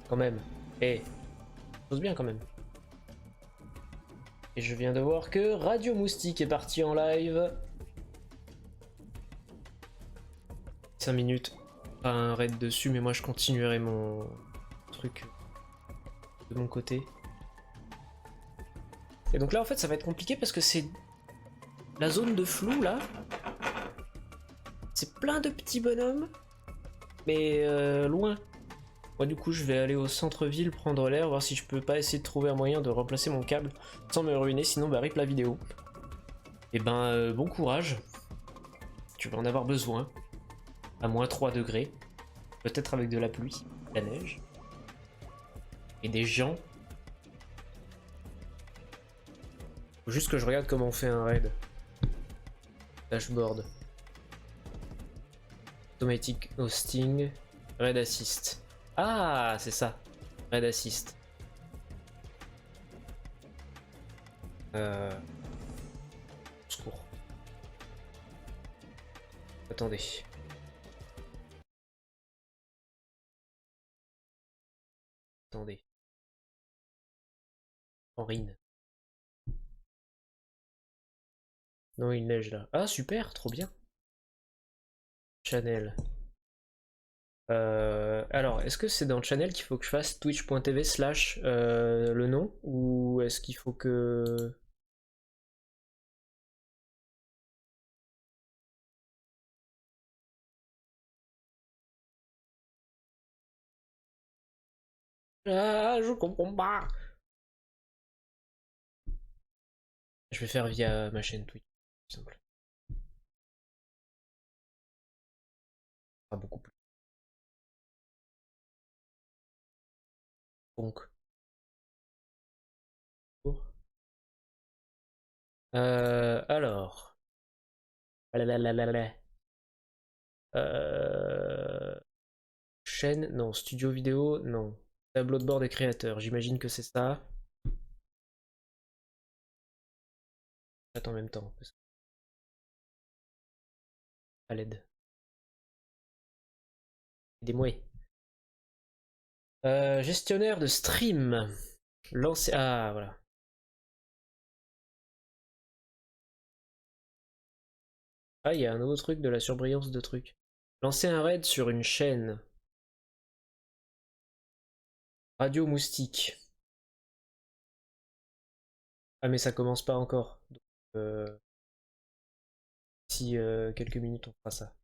Quand même. Eh. Pose bien quand même. Et je viens de voir que Radio Moustique est parti en live. 5 minutes. Pas un raid dessus, mais moi je continuerai mon truc de mon côté. Et donc là en fait ça va être compliqué parce que c'est la zone de flou là. C'est plein de petits bonhommes, mais loin. Moi du coup je vais aller au centre-ville prendre l'air, voir si je peux pas essayer de trouver un moyen de remplacer mon câble sans me ruiner, sinon bah rip la vidéo. Et ben bon courage. Tu vas en avoir besoin. À moins 3 degrés. Peut-être avec de la pluie, de la neige. Et des gens. Faut juste que je regarde comment on fait un raid. Dashboard. Automatic hosting. Raid assist. Ah, c'est ça. Raid assist. Secours. Attendez. Attendez. Henrine. Non, il neige là. Ah, super, trop bien. Channel. Alors, est-ce que c'est dans le channel qu'il faut que je fasse twitch.tv slash le nom? Ou est-ce qu'il faut que... Ah, je comprends pas. Je vais faire via ma chaîne Twitch, tout simple. Pas beaucoup plus. Donc. Alors. Euh, Chaîne, non. Studio vidéo, non. Tableau de bord des créateurs, j'imagine que c'est ça. Attends en même temps. À l'aide. Aidez-moi. Gestionnaire de stream. Lancer. Ah, voilà. Ah, il y a un nouveau truc de la surbrillance de trucs. Lancer un raid sur une chaîne. Radio Moustique. Ah, mais ça commence pas encore. Donc, d'ici quelques minutes, on fera ça.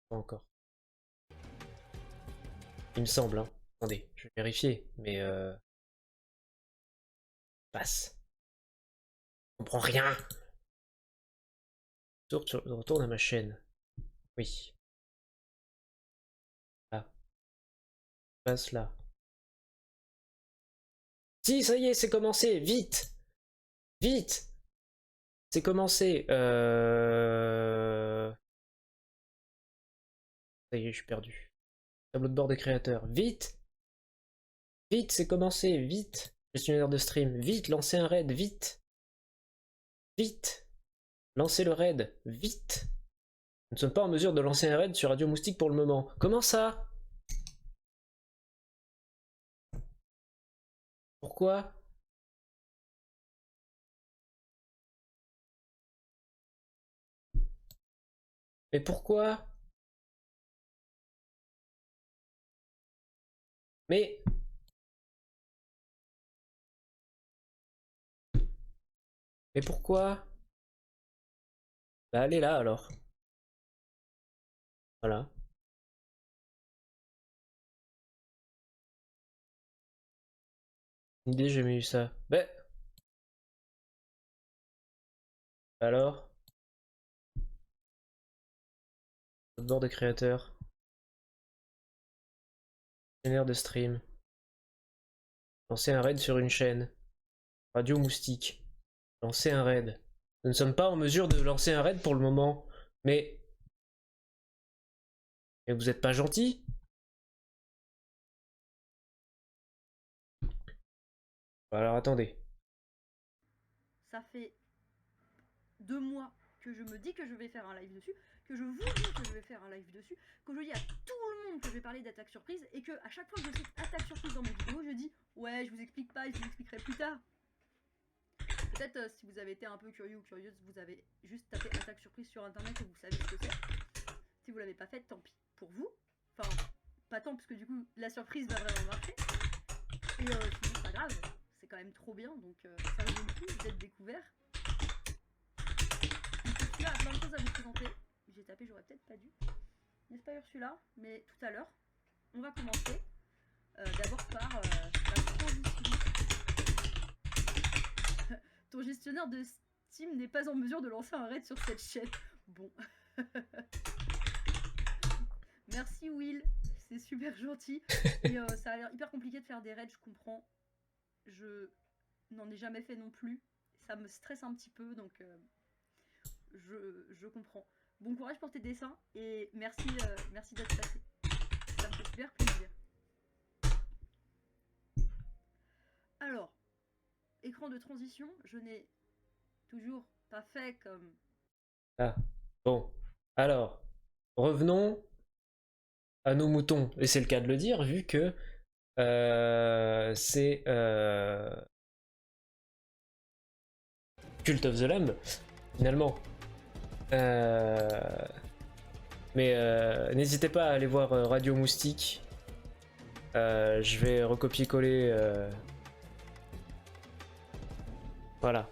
Pas encore. Il me semble, hein. Attendez, je vais vérifier, mais passe. Je comprends rien. Retourne à ma chaîne. Oui. Là. Passe là. Si, ça y est, c'est commencé. Vite. Vite. C'est commencé. Ça y est, je suis perdu. Tableau de bord des créateurs. Vite. Vite, c'est commencé. Vite. Gestionnaire de stream. Vite, lancez un raid. Vite. Vite. Lancez le raid. Vite. Nous ne sommes pas en mesure de lancer un raid sur Radio Moustique pour le moment. Comment ça? Pourquoi? Mais pourquoi? Mais... Mais pourquoi? Bah allez là alors. Voilà. Une idée, j'ai jamais eu ça. Ben, alors, bord de créateur, génère de stream, lancer un raid sur une chaîne, Radio Moustique, lancer un raid. Nous ne sommes pas en mesure de lancer un raid pour le moment, mais... Mais vous êtes pas gentil? Alors attendez. Ça fait 2 mois que je me dis que je vais faire un live dessus, que je vous dis que je vais faire un live dessus, que je dis à tout le monde que je vais parler d'attaque surprise et que à chaque fois que je cite attaque surprise dans mes vidéos, je dis ouais, je vous explique pas, je vous expliquerai plus tard. Peut-être si vous avez été un peu curieux ou curieuse, vous avez juste tapé attaque surprise sur internet et vous savez ce que c'est. Si vous l'avez pas fait, tant pis pour vous. Enfin, pas tant parce que du coup la surprise va vraiment marcher. Et sinon c'est pas grave, c'est quand même trop bien, donc ça vaut le coup d'être découvert. Ursula a plein de choses à vous présenter. J'ai tapé, j'aurais peut-être pas dû. N'est-ce pas Ursula? Mais tout à l'heure, on va commencer d'abord par la transition. Ton gestionnaire de Steam n'est pas en mesure de lancer un raid sur cette chaîne. Bon. Merci Will, c'est super gentil. Et ça a l'air hyper compliqué de faire des raids, je comprends. Je n'en ai jamais fait non plus. Ça me stresse un petit peu, donc je comprends. Bon courage pour tes dessins et merci, merci d'être passé. Ça me fait super plaisir. Alors, écran de transition, je n'ai toujours pas fait comme... Ah, bon. Alors, revenons à nos moutons. Et c'est le cas de le dire, vu que c'est Cult of the Lamb, finalement. Mais n'hésitez pas à aller voir Radio Moustique. Je vais recopier-coller. Voilà.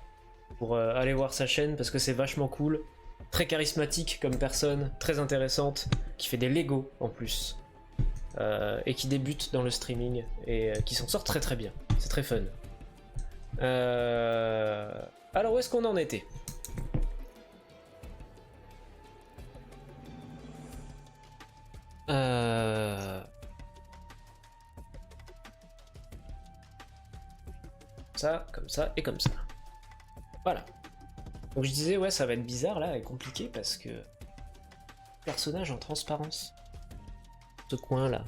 Pour aller voir sa chaîne parce que c'est vachement cool. Très charismatique comme personne, très intéressante, qui fait des Lego en plus. Et qui débute dans le streaming et qui s'en sort très très bien. C'est très fun. Alors où est-ce qu'on en était? Ça, comme ça et comme ça. Voilà. Donc je disais, ouais, ça va être bizarre là et compliqué parce que. Personnage en transparence. Ce coin là.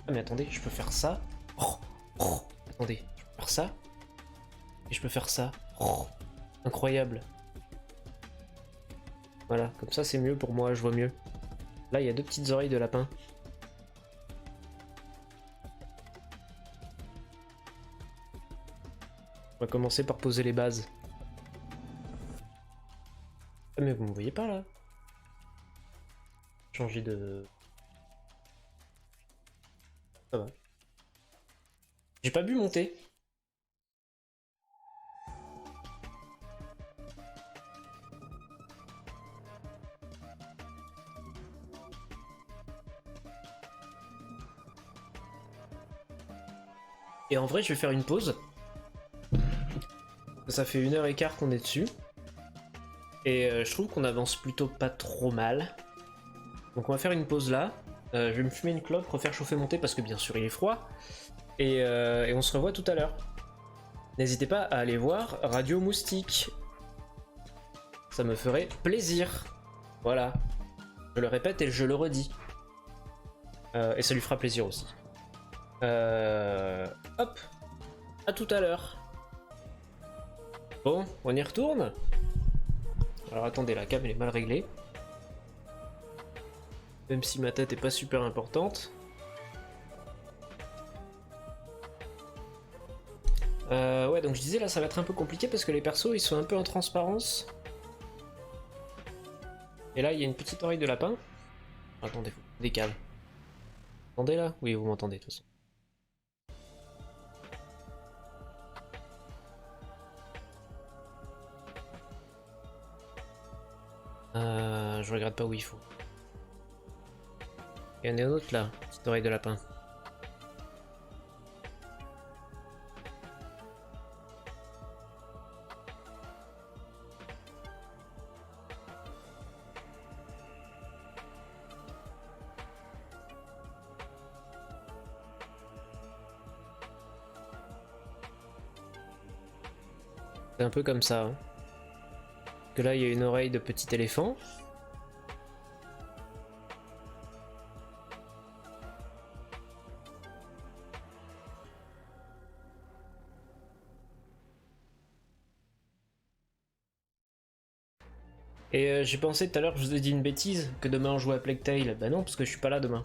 Ah, mais attendez, je peux faire ça. Attendez, je peux faire ça. Et je peux faire ça. Incroyable. Voilà, comme ça c'est mieux pour moi, je vois mieux. Là, il y a deux petites oreilles de lapin. On va commencer par poser les bases. Ah, mais vous me voyez pas là? Changer de... Ça va. J'ai pas bu mon thé. Et en vrai, je vais faire une pause. Ça fait 1h15 qu'on est dessus. Et je trouve qu'on avance plutôt pas trop mal. Donc on va faire une pause là. Je vais me fumer une clope, refaire chauffer mon thé parce que bien sûr il est froid. Et on se revoit tout à l'heure. N'hésitez pas à aller voir Radio Moustique. Ça me ferait plaisir. Voilà. Je le répète et je le redis. Et ça lui fera plaisir aussi. Hop. À tout à l'heure. Bon, on y retourne. Alors attendez, la cam elle est mal réglée. Même si ma tête est pas super importante. Ouais, donc je disais là ça va être un peu compliqué parce que les persos ils sont un peu en transparence. Et là il y a une petite oreille de lapin. Attendez, faut décale. Vous m'entendez là? Oui, vous m'entendez de toute façon. Je regarde pas où il faut. Il y en a un autre là, petite oreille de lapin. C'est un peu comme ça. Hein. Que là, il y a une oreille de petit éléphant. Et j'ai pensé tout à l'heure, je vous ai dit une bêtise, que demain on jouait à Plague Tale. Bah non, parce que je suis pas là demain.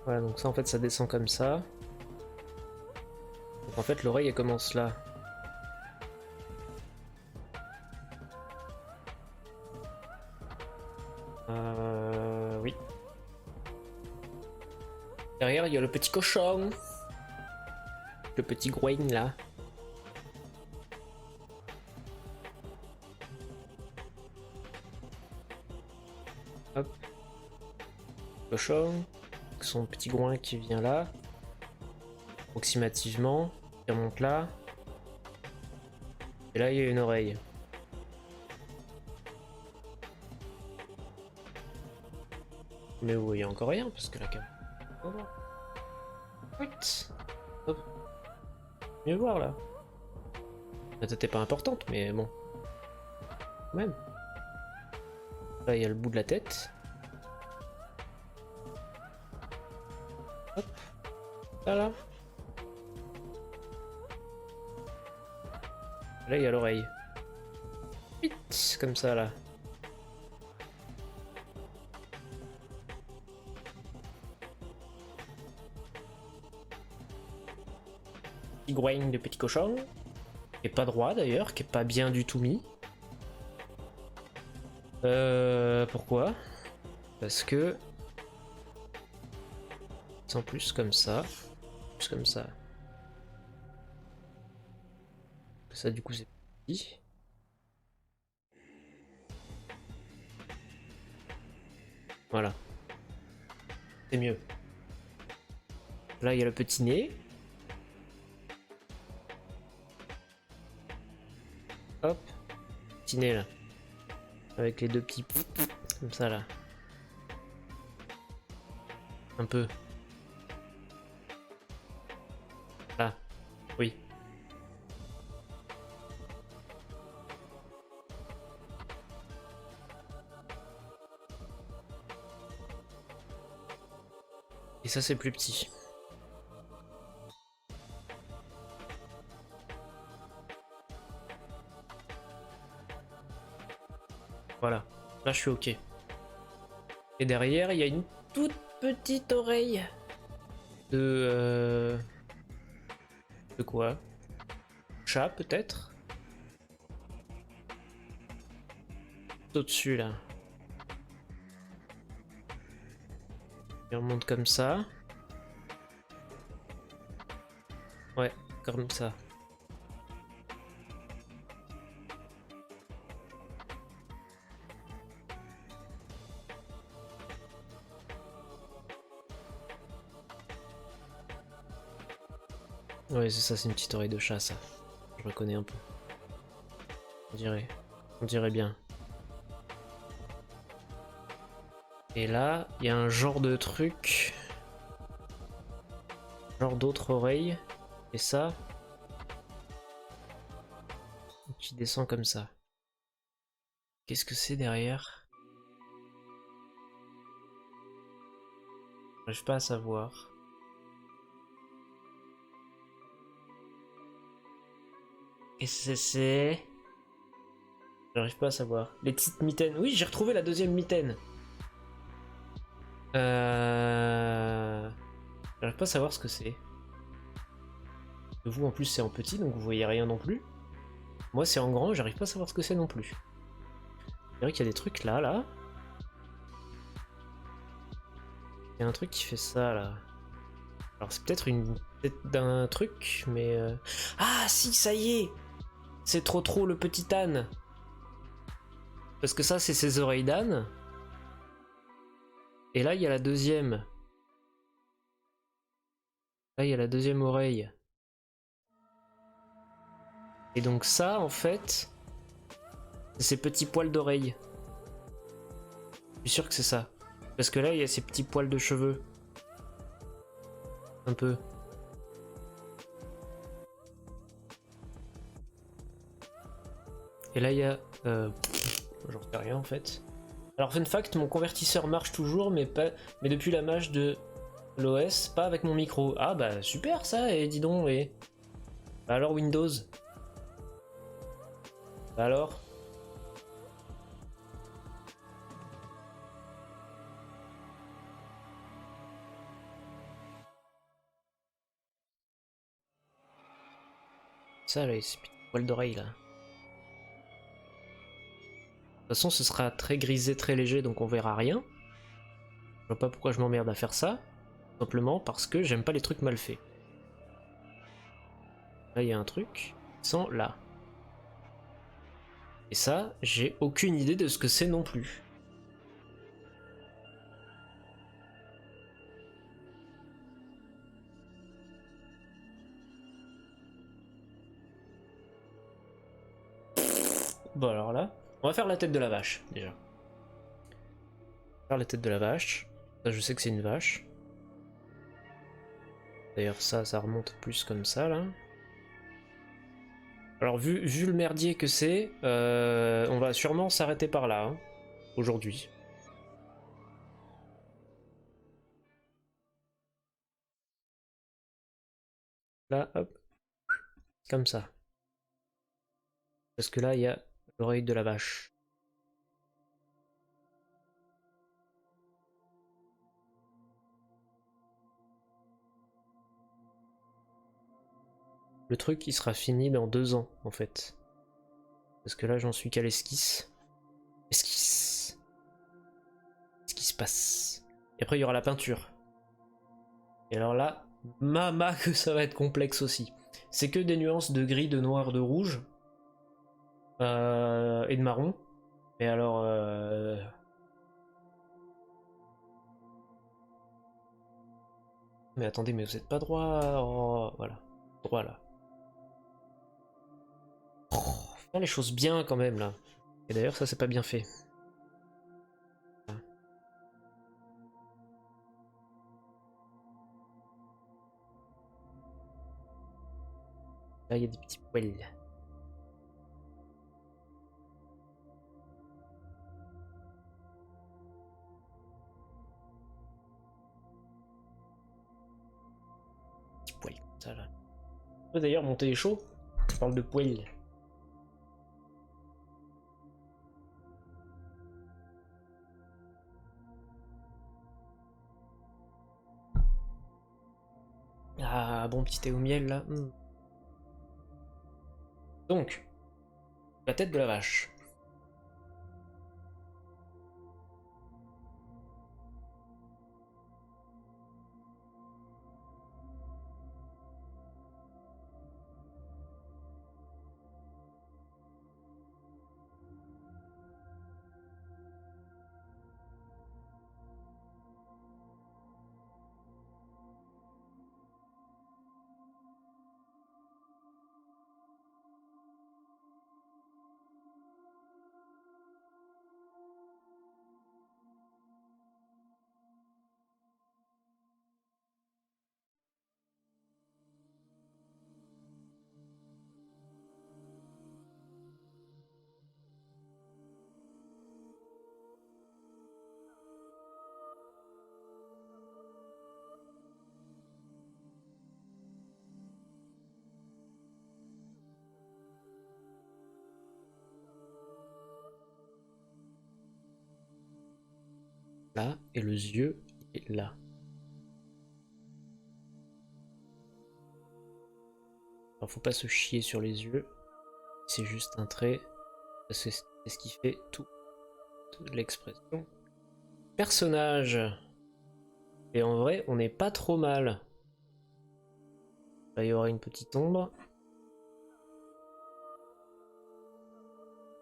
Voilà, donc ça en fait ça descend comme ça. Donc en fait l'oreille elle commence là. Oui. Derrière il y a le petit cochon. Le petit groin là. Hop. Cochon. Son petit groin qui vient là. Approximativement. Il remonte là. Et là il y a une oreille. Mais où il y a encore rien parce que la caméra. What? Hop. Mieux voir là. La tête est pas importante, mais bon. Quand même. Là il y a le bout de la tête. Hop. Là. Là il y a l'oreille. Vite, comme ça là. Petit groin de petit cochon. Qui est pas droit d'ailleurs, qui est pas bien du tout mis. Pourquoi? Parce que... sans plus comme ça. Plus comme ça. Ça du coup c'est petit. Voilà. C'est mieux. Là il y a le petit nez. Hop. Petit nez là. Avec les deux petits... comme ça là. Un peu. Là. Oui. Et ça c'est plus petit. Voilà, là je suis ok. Et derrière, il y a une toute petite oreille de... de quoi? Chat peut-être? Au-dessus là. Il remonte comme ça. Ouais, comme ça. Ouais, c'est ça, c'est une petite oreille de chat, ça. Je reconnais un peu. On dirait bien. Et là, il y a un genre de truc. Genre d'autre oreille. Et ça. Qui descend comme ça. Qu'est-ce que c'est derrière? J'arrive pas à savoir. Qu'est-ce que c'est? J'arrive pas à savoir. Les petites mitaines. Oui, j'ai retrouvé la deuxième mitaine. J'arrive pas à savoir ce que c'est. Vous en plus c'est en petit donc vous voyez rien non plus. Moi c'est en grand, j'arrive pas à savoir ce que c'est non plus. Je dirais qu'il y a des trucs là. Il y a un truc qui fait ça là. Alors c'est peut-être d'un truc, mais... Ah si, ça y est! C'est trop le petit âne. Parce que ça, c'est ses oreilles d'âne. Et là, il y a la deuxième. Là, il y a la deuxième oreille. Et donc ça, en fait, c'est ces petits poils d'oreille. Je suis sûr que c'est ça. Parce que là, il y a ces petits poils de cheveux. Un peu. Et là, il y a... j'en sais rien, en fait. Alors, fun fact, mon convertisseur marche toujours, mais depuis la mage de l'OS, pas avec mon micro. Ah bah, super ça, et dis donc, et... Bah alors, Windows. Bah alors... Ça, là, ces petits poils d'oreille, là. De toute façon, ce sera très grisé, très léger, donc on verra rien. Je vois pas pourquoi je m'emmerde à faire ça. Simplement parce que j'aime pas les trucs mal faits. Là, il y a un truc. Sans là. Et ça, j'ai aucune idée de ce que c'est non plus. Bon, alors là, on va faire la tête de la vache, déjà. Faire la tête de la vache. Ça, je sais que c'est une vache. D'ailleurs, ça remonte plus comme ça, là. Alors, vu le merdier que c'est, on va sûrement s'arrêter par là, hein, aujourd'hui. Là, hop. Comme ça. Parce que là, il y a l'oreille de la vache. Le truc, il sera fini dans 2 ans, en fait. Parce que là, j'en suis qu'à l'esquisse. Esquisse. Ce qui se passe. Et après, il y aura la peinture. Et alors là, mama que ça va être complexe aussi. C'est que des nuances de gris, de noir, de rouge. Et de marron. Mais alors... Mais attendez, mais vous êtes pas droit... Oh, voilà. Droit là. Oh, faire les choses bien quand même là. Et d'ailleurs, ça c'est pas bien fait. Là, il y a des petits poils. Petits poils comme ça là. D'ailleurs, mon thé est chaud. Je parle de poils. Ah, bon petit thé au miel là. Donc, la tête de la vache. Là, et le yeux est là. Alors faut pas se chier sur les yeux. C'est juste un trait. C'est ce qui fait toute l'expression. Personnage. Et en vrai, on n'est pas trop mal. Là, il y aura une petite ombre.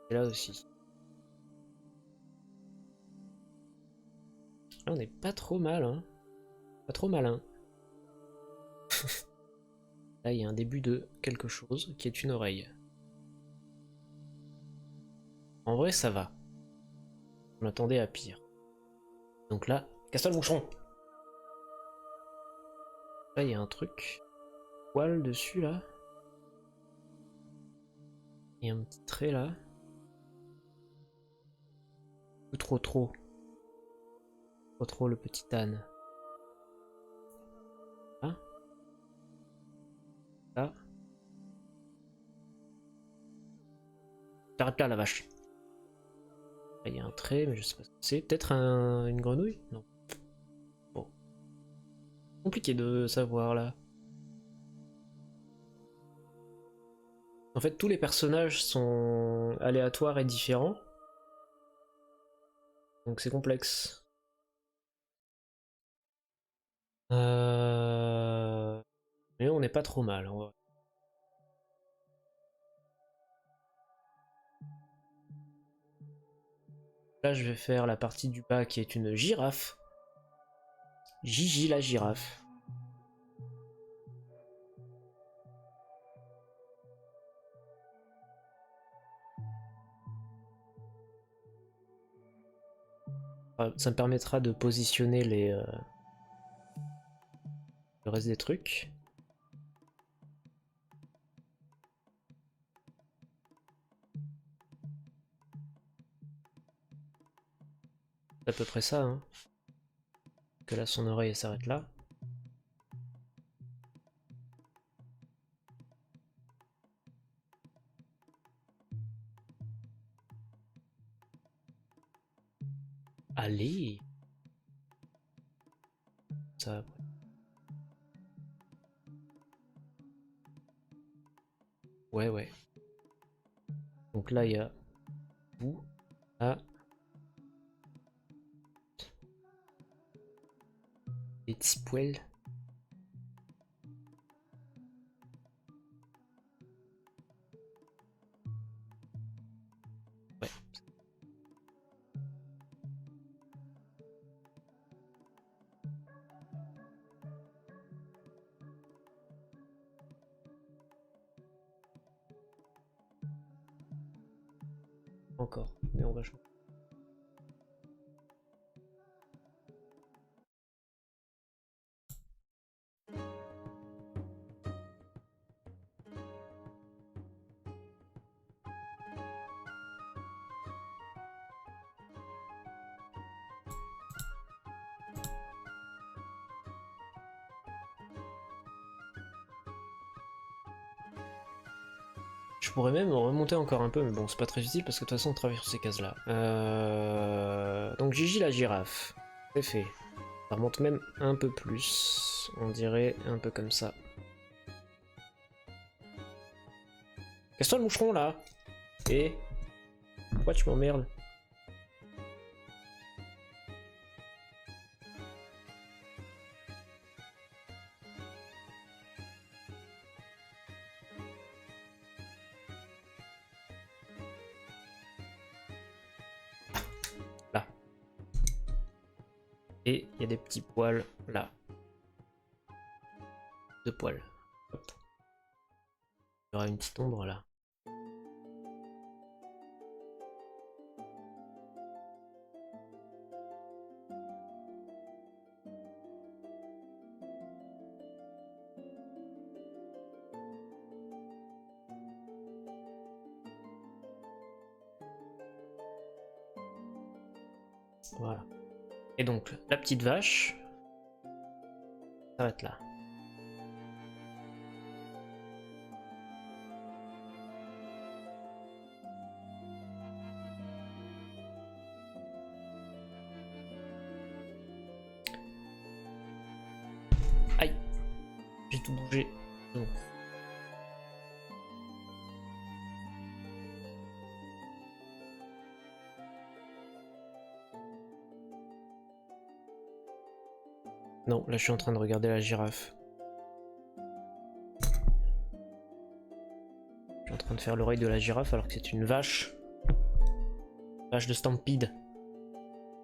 Et là aussi. Là, on n'est pas trop mal, hein. Pas trop malin. Là, il y a un début de quelque chose qui est une oreille. En vrai, ça va. On attendait à pire. Donc là, casse-toi le moucheron! Là, il y a un truc. Poil dessus, là. Il y a un petit trait, là. Ou trop, trop. Trop, trop, le petit âne. Là. Là. T'arrêtes là, la vache. Là, il y a un trait, mais je sais pas ce que c'est. Peut-être une grenouille? Non. Bon. Compliqué de savoir, là. En fait, tous les personnages sont aléatoires et différents. Donc c'est complexe. Mais on n'est pas trop mal. Là, je vais faire la partie du bas qui est une girafe. Gigi la girafe. Ça me permettra de positionner le reste des trucs. C'est à peu près ça, hein. Que là, son oreille s'arrête là. Allez! Ça. Ouais, ouais. Donc là, il y a vous, là, des petits poils. Ouais. Encore. Mais on va changer. Je pourrais même remonter encore un peu, mais bon, c'est pas très utile parce que de toute façon on travaille sur ces cases-là. Donc Gigi la girafe, c'est fait. Ça remonte même un peu plus, on dirait un peu comme ça. Casse-toi le moucheron là! Et pourquoi tu m'emmerdes? Là. Et il y a des petits poils là. Deux poils. Hop. Il y aura une petite ombre là. Voilà. Et donc, la petite vache s'arrête là. Aïe! J'ai tout bougé. Bon. Non, là je suis en train de regarder la girafe. Je suis en train de faire l'oreille de la girafe alors que c'est une vache. Vache de Stampede.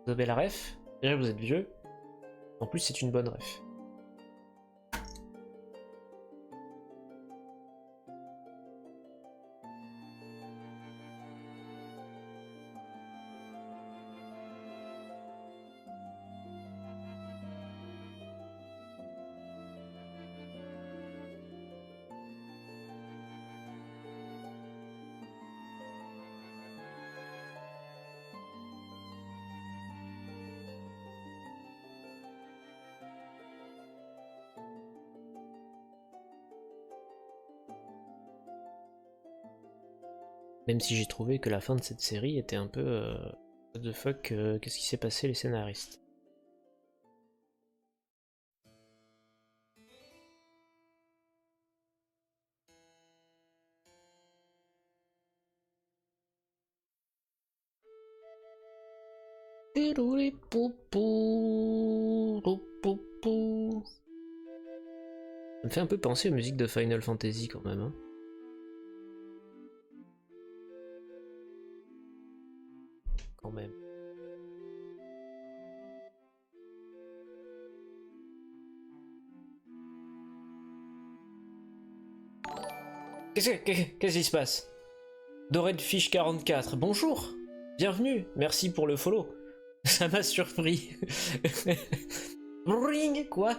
Vous avez la ref? Déjà vous êtes vieux. En plus c'est une bonne ref. Même si j'ai trouvé que la fin de cette série était un peu... what the fuck, qu'est-ce qui s'est passé les scénaristes? Ça me fait un peu penser aux musiques de Final Fantasy quand même. Hein. Quand même. Qu'est-ce qui se passe? Doredfish 44, bonjour. Bienvenue, merci pour le follow. Ça m'a surpris. Ring, quoi?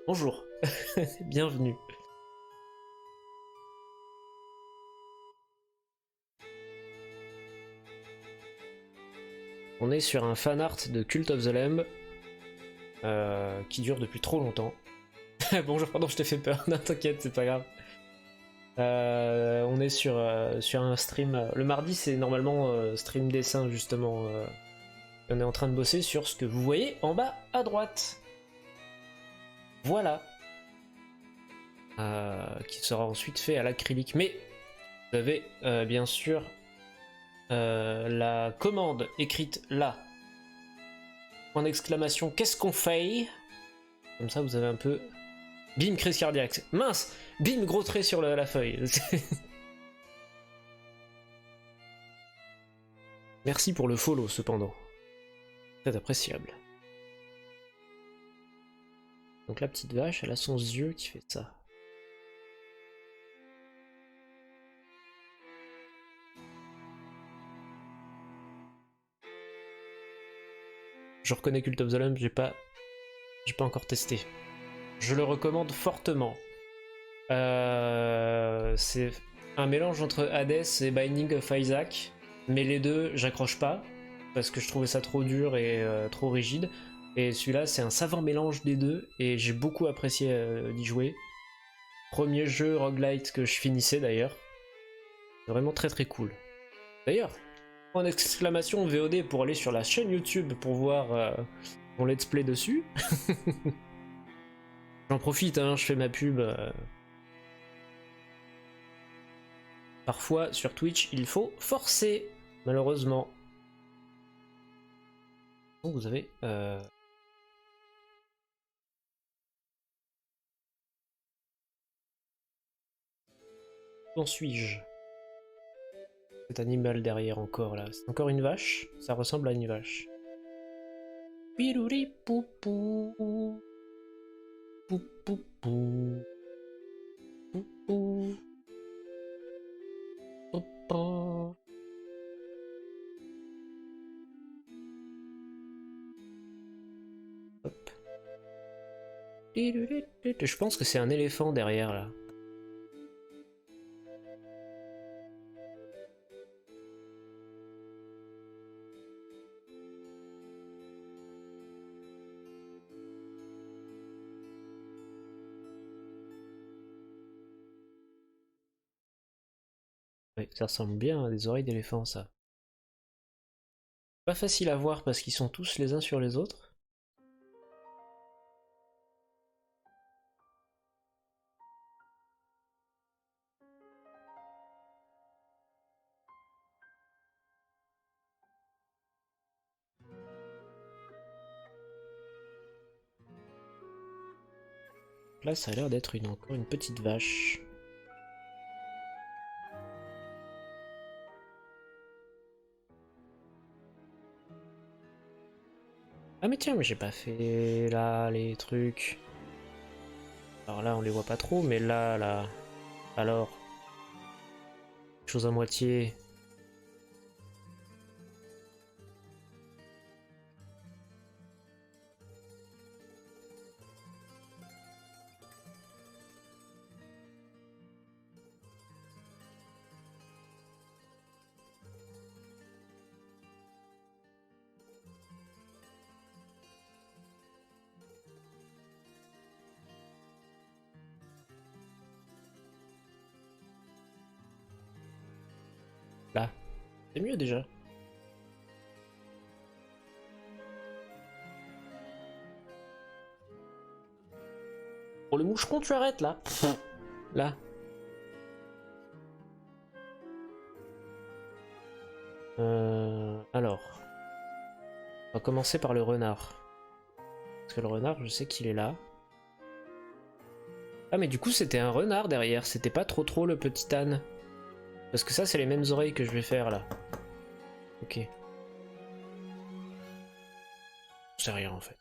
Bonjour. Bienvenue. On est sur un fanart de Cult of the Lamb qui dure depuis trop longtemps. Bonjour, pardon, je t'ai fait peur. Non, t'inquiète, c'est pas grave. On est sur un stream. Le mardi, c'est normalement stream dessin, justement. On est en train de bosser sur ce que vous voyez en bas à droite. Voilà. Qui sera ensuite fait à l'acrylique. Mais vous avez bien sûr la commande écrite là. Point d'exclamation, qu'est-ce qu'on fait? Comme ça, vous avez un peu... Bim, crise cardiaque. Mince! Bim, gros trait sur la feuille. Merci pour le follow, cependant. Très appréciable. Donc la petite vache, elle a son yeux qui fait ça. Je reconnais Cult of the Lamb, j'ai pas encore testé. Je le recommande fortement. C'est un mélange entre Hades et Binding of Isaac, mais les deux, j'accroche pas, parce que je trouvais ça trop dur et trop rigide. Et celui-là, c'est un savant mélange des deux, et j'ai beaucoup apprécié d'y jouer. Premier jeu roguelite que je finissais d'ailleurs. Vraiment très très cool. D'ailleurs, point d'exclamation VOD pour aller sur la chaîne YouTube pour voir mon let's play dessus. J'en profite, hein, je fais ma pub. Parfois, sur Twitch, il faut forcer, malheureusement. Donc vous avez... Où en suis-je? Cet animal derrière encore, là. C'est encore une vache? Ça ressemble à une vache. Pirouri poupou. Poupou. Poupou. Poupou. Hop. Je pense que c'est un éléphant derrière, là. Ouais, ça ressemble bien à des oreilles d'éléphant, ça. Pas facile à voir parce qu'ils sont tous les uns sur les autres. Là, ça a l'air d'être encore une petite vache. Ah mais tiens, mais j'ai pas fait là les trucs. Alors là, on les voit pas trop, mais là... Alors... Chose à moitié... Là. C'est mieux déjà. Pour le moucheron, tu arrêtes là. Là. Alors. On va commencer par le renard. Parce que le renard, je sais qu'il est là. Ah mais du coup c'était un renard derrière, c'était pas trop le petit âne. Parce que ça c'est les mêmes oreilles que je vais faire là. Ok. C'est rien en fait.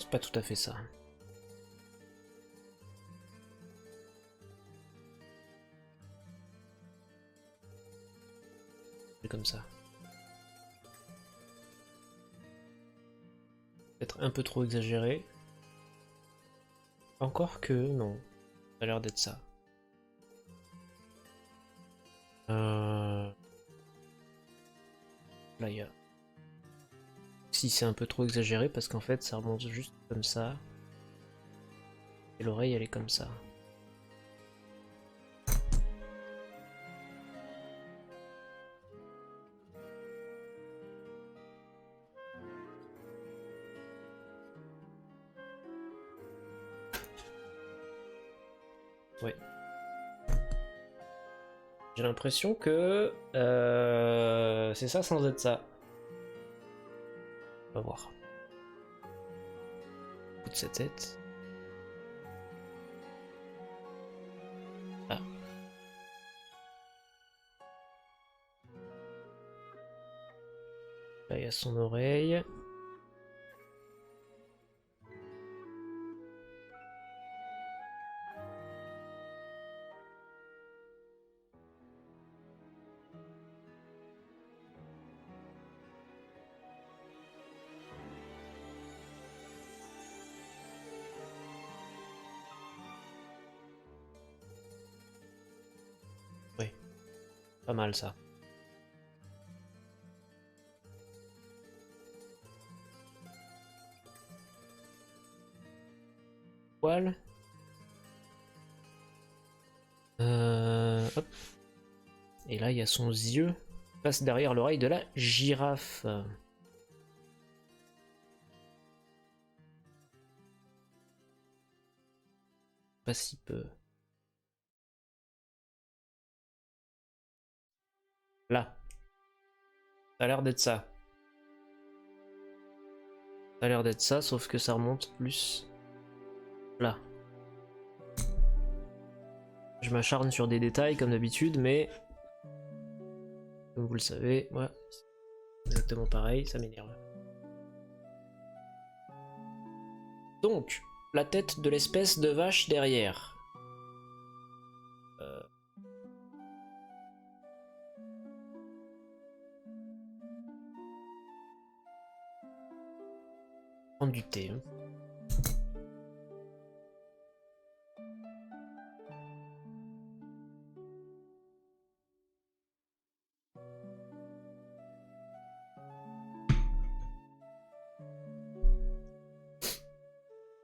C'est pas tout à fait ça. C'est comme ça. Peut-être un peu trop exagéré. Encore que non. Ça a l'air d'être ça. Là il y a... Si c'est un peu trop exagéré parce qu'en fait ça remonte juste comme ça. Et l'oreille elle est comme ça. Ouais. J'ai l'impression que c'est ça sans être ça. On va voir. Toute cette tête. Ah. Là il y a son oreille. Oui. Pas mal ça. Poil. Hop. Et là, il y a son yeux qui passe derrière l'oreille de la girafe. Pas si peu. Là. Ça a l'air d'être ça. Ça a l'air d'être ça, sauf que ça remonte plus. Là. Je m'acharne sur des détails comme d'habitude, mais... Comme vous le savez, moi, c'est exactement pareil, ça m'énerve. Donc, la tête de l'espèce de vache derrière. Prendre du thé. Hein.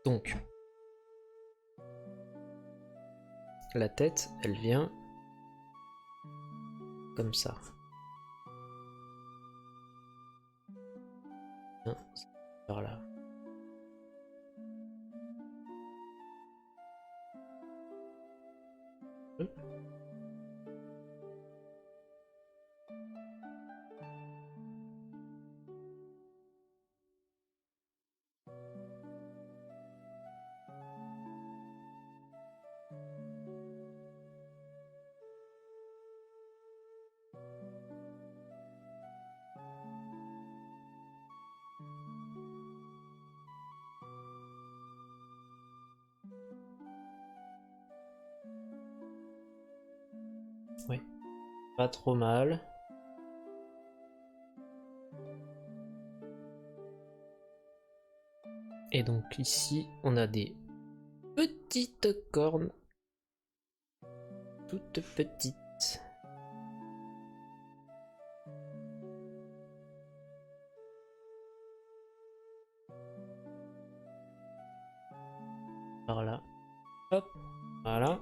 Donc, la tête, elle vient comme ça. Non, c'est par là. Oui, pas trop mal. Et donc ici, on a des petites cornes. Toutes petites. Par là. Hop, voilà.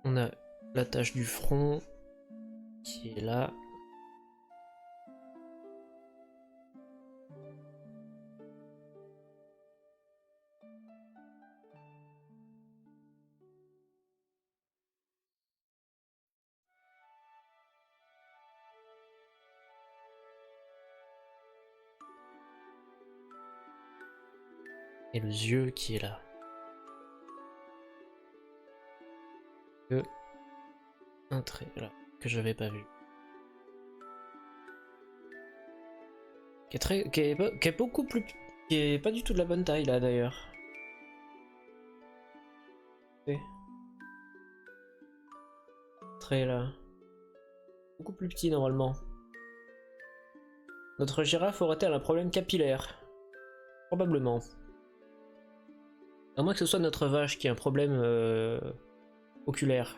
On a la tache du front qui est là. Et le yeux qui est là. Que un trait là que j'avais pas vu. Qui est beaucoup plus, qui est pas du tout de la bonne taille là d'ailleurs. Trait là, beaucoup plus petit normalement. Notre girafe aurait-elle un problème capillaire? Probablement. À moins que ce soit notre vache qui a un problème oculaire.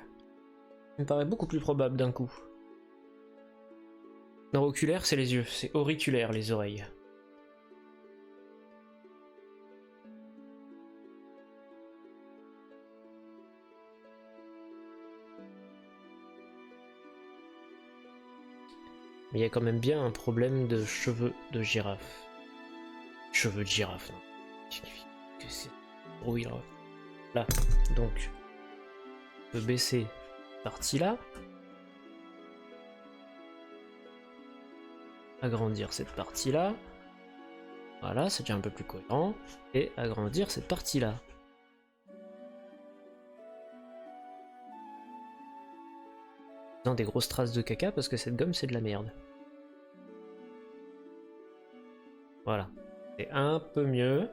Ça me paraît beaucoup plus probable d'un coup. Non, oculaire c'est les yeux, c'est auriculaire les oreilles. Mais il y a quand même bien un problème de cheveux de girafe. Cheveux de girafe, non. Que c'est bruit là. Là, donc, je peux baisser cette partie-là. Agrandir cette partie-là. Voilà, c'est déjà un peu plus cohérent. Et agrandir cette partie-là. Dans des grosses traces de caca parce que cette gomme c'est de la merde. Voilà. C'est un peu mieux.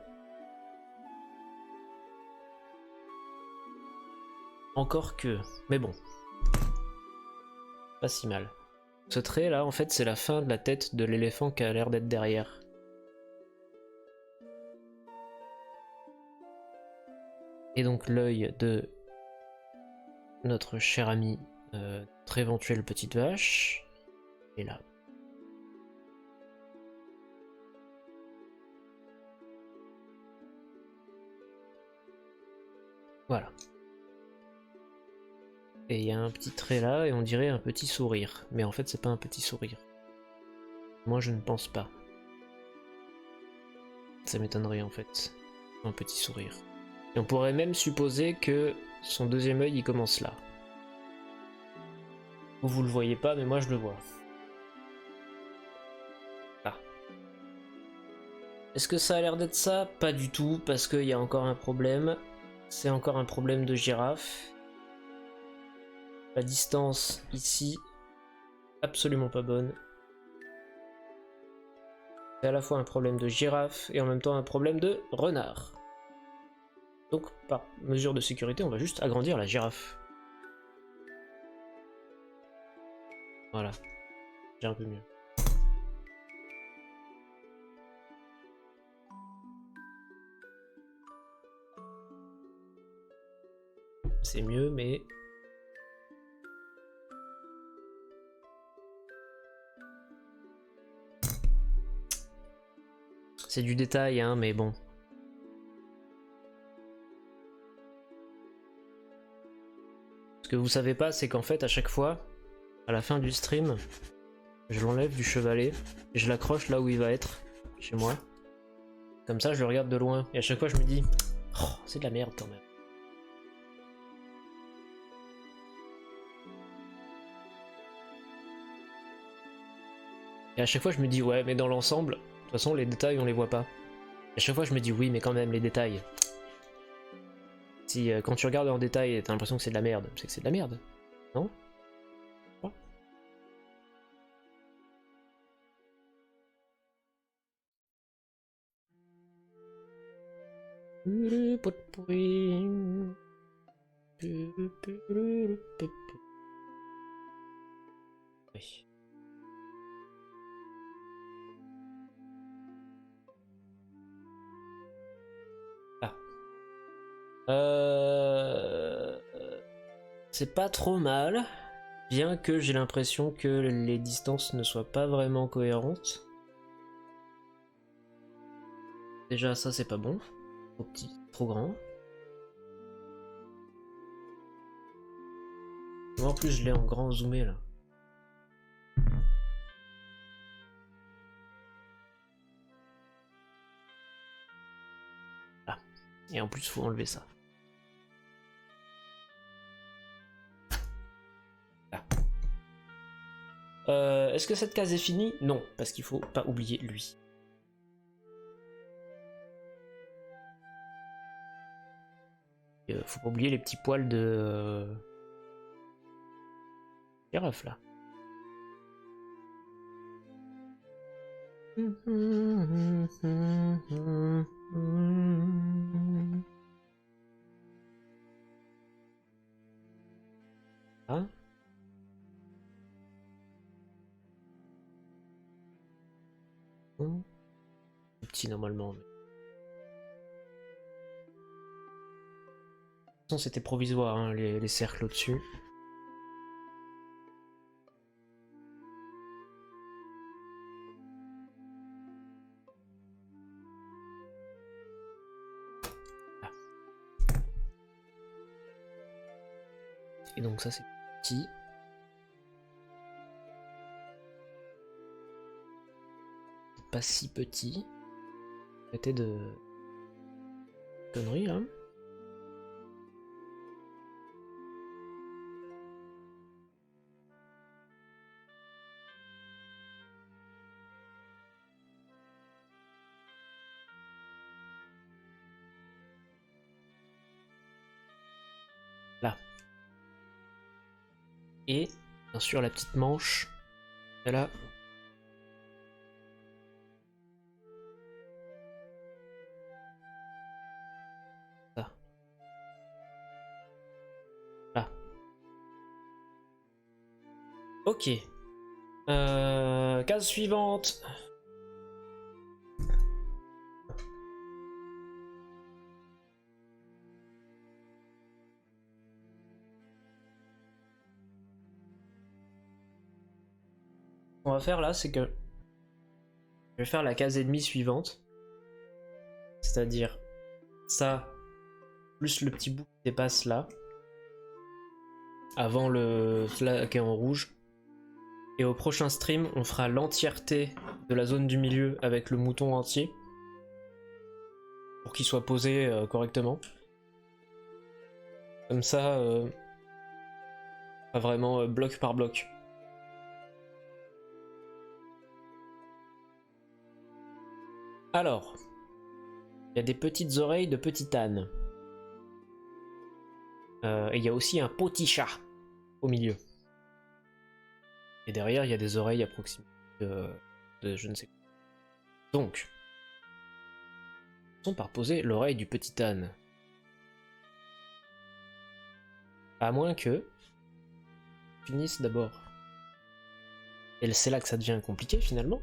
Encore que. Mais bon. Pas si mal. Ce trait là en fait c'est la fin de la tête de l'éléphant qui a l'air d'être derrière. Et donc l'œil de notre cher ami, notre éventuelle petite vache, est là. Voilà. Et il y a un petit trait là et on dirait un petit sourire. Mais en fait c'est pas un petit sourire. Moi je ne pense pas. Ça m'étonnerait en fait. Un petit sourire. Et on pourrait même supposer que son deuxième œil il commence là. Vous le voyez pas mais moi je le vois. Là. Est-ce que ça a l'air d'être ça? Pas du tout parce qu'il y a encore un problème. C'est encore un problème de girafe. La distance ici, absolument pas bonne. C'est à la fois un problème de girafe et en même temps un problème de renard. Donc par mesure de sécurité, on va juste agrandir la girafe. Voilà, j'ai un peu mieux. C'est mieux, mais... C'est du détail, hein, mais bon. Ce que vous savez pas, c'est qu'en fait, à chaque fois, à la fin du stream, je l'enlève du chevalet et je l'accroche là où il va être, chez moi. Comme ça, je le regarde de loin. Et à chaque fois, je me dis, oh, c'est de la merde quand même. Et à chaque fois, je me dis, ouais, mais dans l'ensemble, de toute façon, les détails, on les voit pas. Et à chaque fois, je me dis, oui, mais quand même, les détails. Si quand tu regardes en détail, t'as l'impression que c'est de la merde, c'est que c'est de la merde, non? Oh. Oui. Ah. C'est pas trop mal, bien que j'ai l'impression que les distances ne soient pas vraiment cohérentes. Déjà ça c'est pas bon, trop petit, trop grand. En plus je l'ai en grand zoomé là. Ah. Et en plus faut enlever ça. Est-ce que cette case est finie? Non, parce qu'il faut pas oublier lui. Faut pas oublier les petits poils de girafe là. Hein? Petit normalement. Mais... de toute façon c'était provisoire hein, les cercles au-dessus. Ah. Et donc ça c'est petit. Pas si petit. Arrêtez de conneries là. Là. Et bien sûr la petite manche. Et là. Ça. Là. Ok. Case suivante. Ce qu'on va faire là, c'est que je vais faire la case et demie suivante. C'est-à-dire ça, plus le petit bout qui dépasse là. Avant le là, qui est en rouge. Et au prochain stream, on fera l'entièreté de la zone du milieu avec le mouton entier. Pour qu'il soit posé correctement. Comme ça, pas vraiment bloc par bloc. Alors, il y a des petites oreilles de petit âne. Et il y a aussi un petit chat au milieu. Et derrière, il y a des oreilles à proximité de je ne sais quoi. Donc, on par poser l'oreille du petit âne. À moins que finisse d'abord. Et c'est là que ça devient compliqué finalement.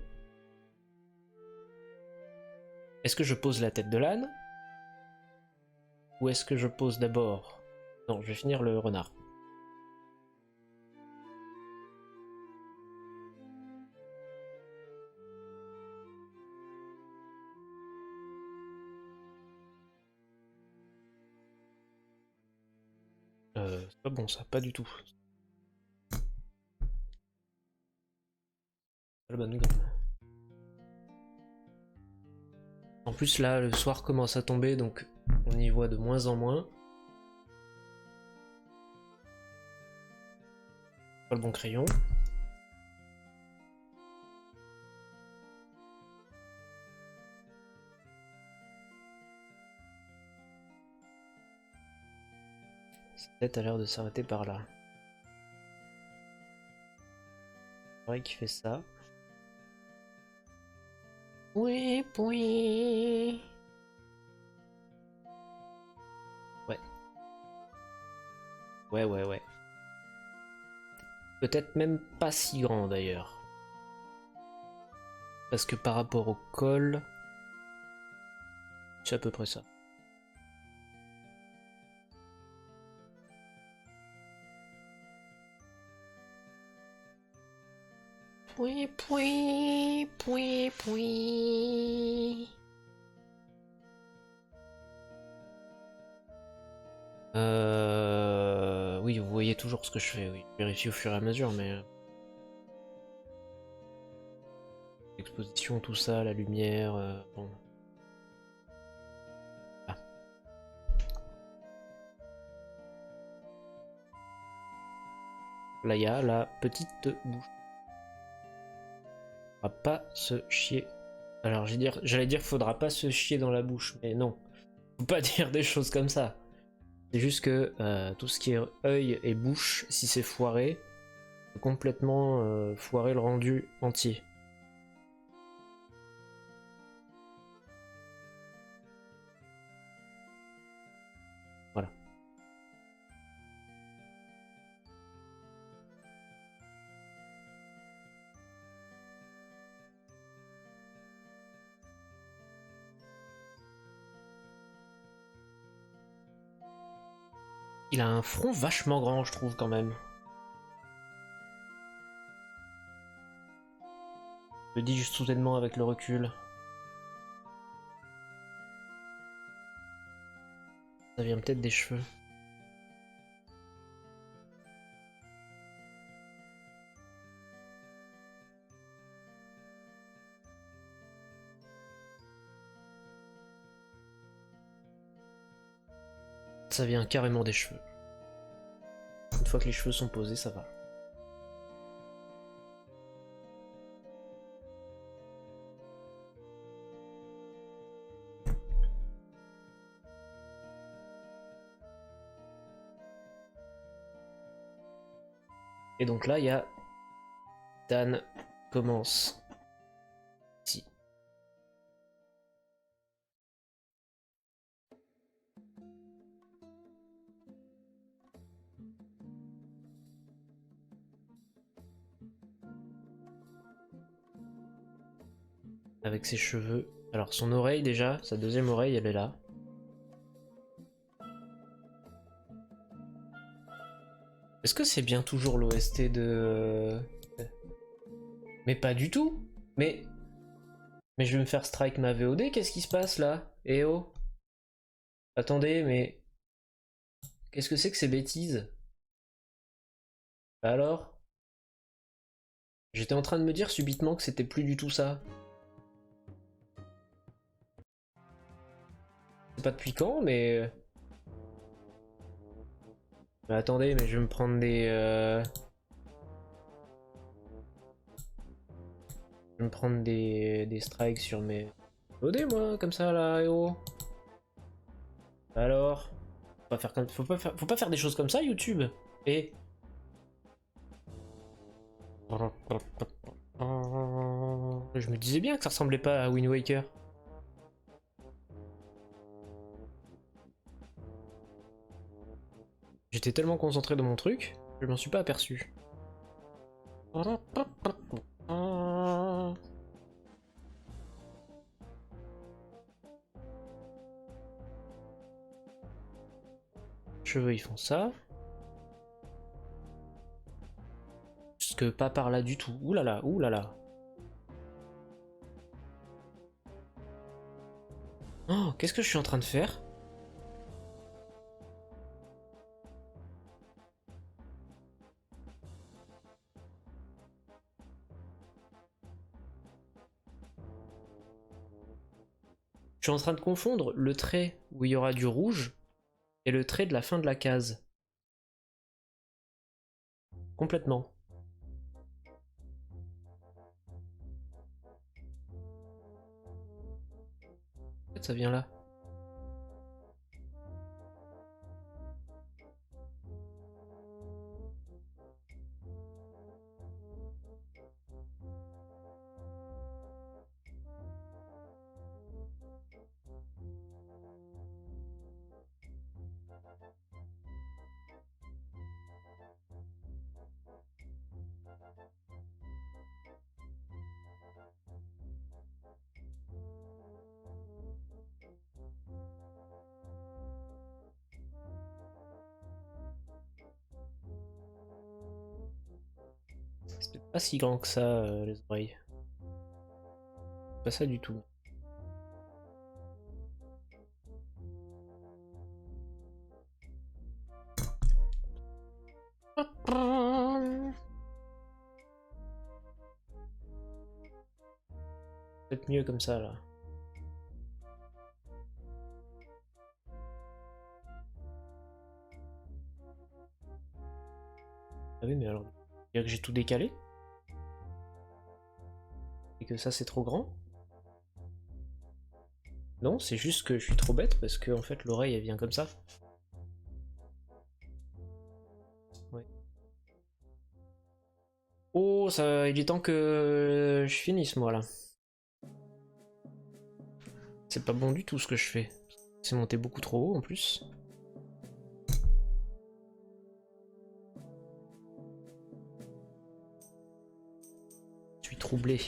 Est-ce que je pose la tête de l'âne? Ou est-ce que je pose d'abord... Non, je vais finir le renard. Pas bon ça, pas du tout. Pas la bonne gomme. En plus là, le soir commence à tomber, donc on y voit de moins en moins. Pas le bon crayon. Cette tête a l'air de s'arrêter par là. C'est vrai qu'il fait ça. Oui, oui. Ouais. Ouais. Peut-être même pas si grand d'ailleurs. Parce que par rapport au col, c'est à peu près ça. Puis. Oui, vous voyez toujours ce que je fais, oui. Je vérifie au fur et à mesure, mais... L'exposition, tout ça, la lumière... Bon. Ah. Là, il y a la petite bouche. On va pas se chier. Alors, j'allais dire faudra pas se chier dans la bouche, mais non. Faut pas dire des choses comme ça. C'est juste que tout ce qui est œil et bouche, si c'est foiré, c'est complètement foirer le rendu entier. Voilà. Il a un front vachement grand, je trouve, quand même. Je le dis juste soudainement avec le recul. Ça vient peut-être des cheveux. Ça vient carrément des cheveux. Une fois que les cheveux sont posés, ça va. Et donc là, il y a... Dan commence ici. Avec ses cheveux. Alors son oreille déjà, sa deuxième oreille, elle est là. Est-ce que c'est bien toujours l'OST de... Mais pas du tout. Mais je vais me faire strike ma VOD, qu'est-ce qui se passe là? Eh oh. Attendez, mais... Qu'est-ce que c'est que ces bêtises? Alors? J'étais en train de me dire subitement que c'était plus du tout ça. C'est pas depuis quand, mais... Mais attendez, mais je vais me prendre des... Je vais me prendre des strikes sur mes... VOD moi, comme ça là, eh oh. Alors? Faut pas faire des choses comme ça, YouTube. Et... Je me disais bien que ça ressemblait pas à Wind Waker. J'étais tellement concentré dans mon truc, je m'en suis pas aperçu. Cheveux ils font ça. Parce que pas par là du tout. Ouh là là, ouh là là. Oh, qu'est-ce que je suis en train de faire? Je suis en train de confondre le trait où il y aura du rouge et le trait de la fin de la case. Complètement. En fait, ça vient là. C'est peut-être pas si grand que ça, les oreilles. Pas ça du tout. Peut-être mieux comme ça là. Ah oui, mais alors, dire que j'ai tout décalé et que ça c'est trop grand? Non, c'est juste que je suis trop bête parce que en fait l'oreille elle vient comme ça. Ouais. Oh, ça, il est temps que je finisse moi là. C'est pas bon du tout ce que je fais. C'est monté beaucoup trop haut en plus. Je suis troublé.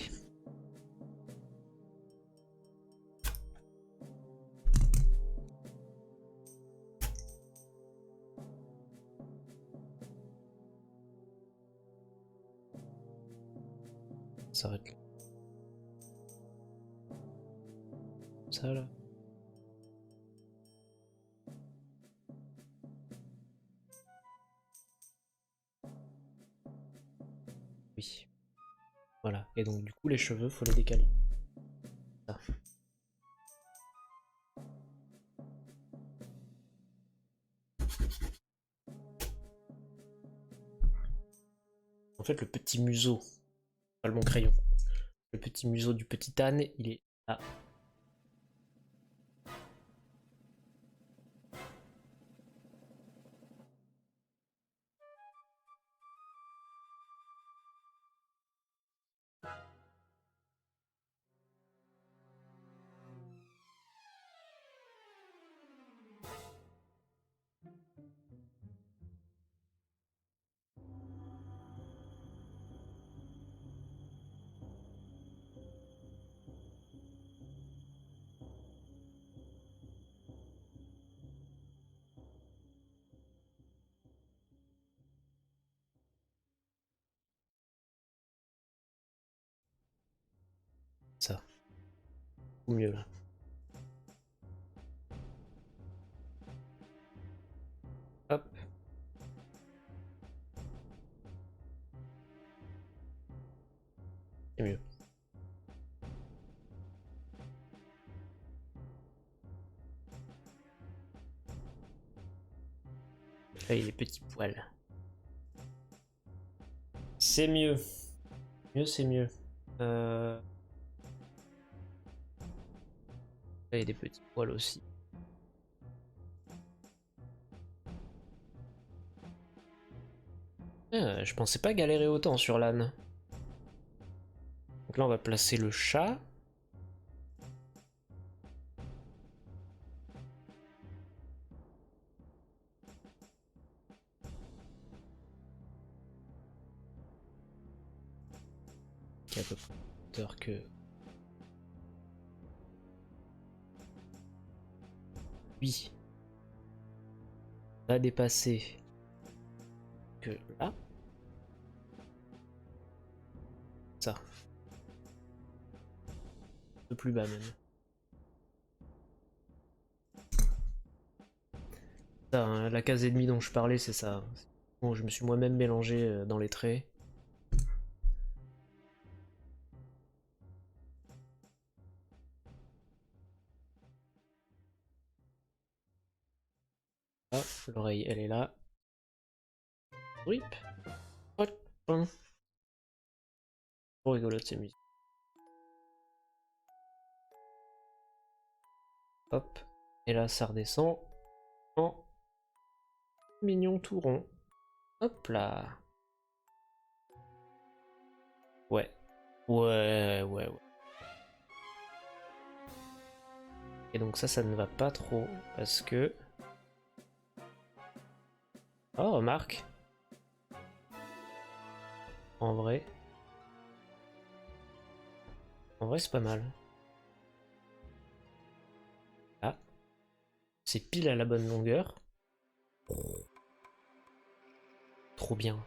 Ça s'arrête là. Ça là. Oui. Voilà. Et donc du coup les cheveux, faut les décaler. Ça. En fait le petit museau, pas le bon crayon. Le petit museau du petit âne, il est là. Ça. Ou mieux là. Hop. C'est mieux. Là, il est petits poils. C'est mieux. Mieux, c'est mieux. Là, il y a des petits poils aussi. Ah, je pensais pas galérer autant sur l'âne. Donc là, on va placer le chat. Qui est à peu près hauteur que... Oui. Va dépasser que là. Ça. Un peu plus bas même. Ça, hein, la case et demie dont je parlais, c'est ça. Bon, je me suis moi-même mélangé dans les traits. l'oreille elle est là. Rip. Hop. Trop rigolo de ces musiques. Hop. Et là ça redescend en mignon tout rond. Hop là. Ouais. Ouais. Et donc ça ne va pas trop parce que... Oh, remarque. En vrai c'est pas mal. Ah. C'est pile à la bonne longueur. Trop bien.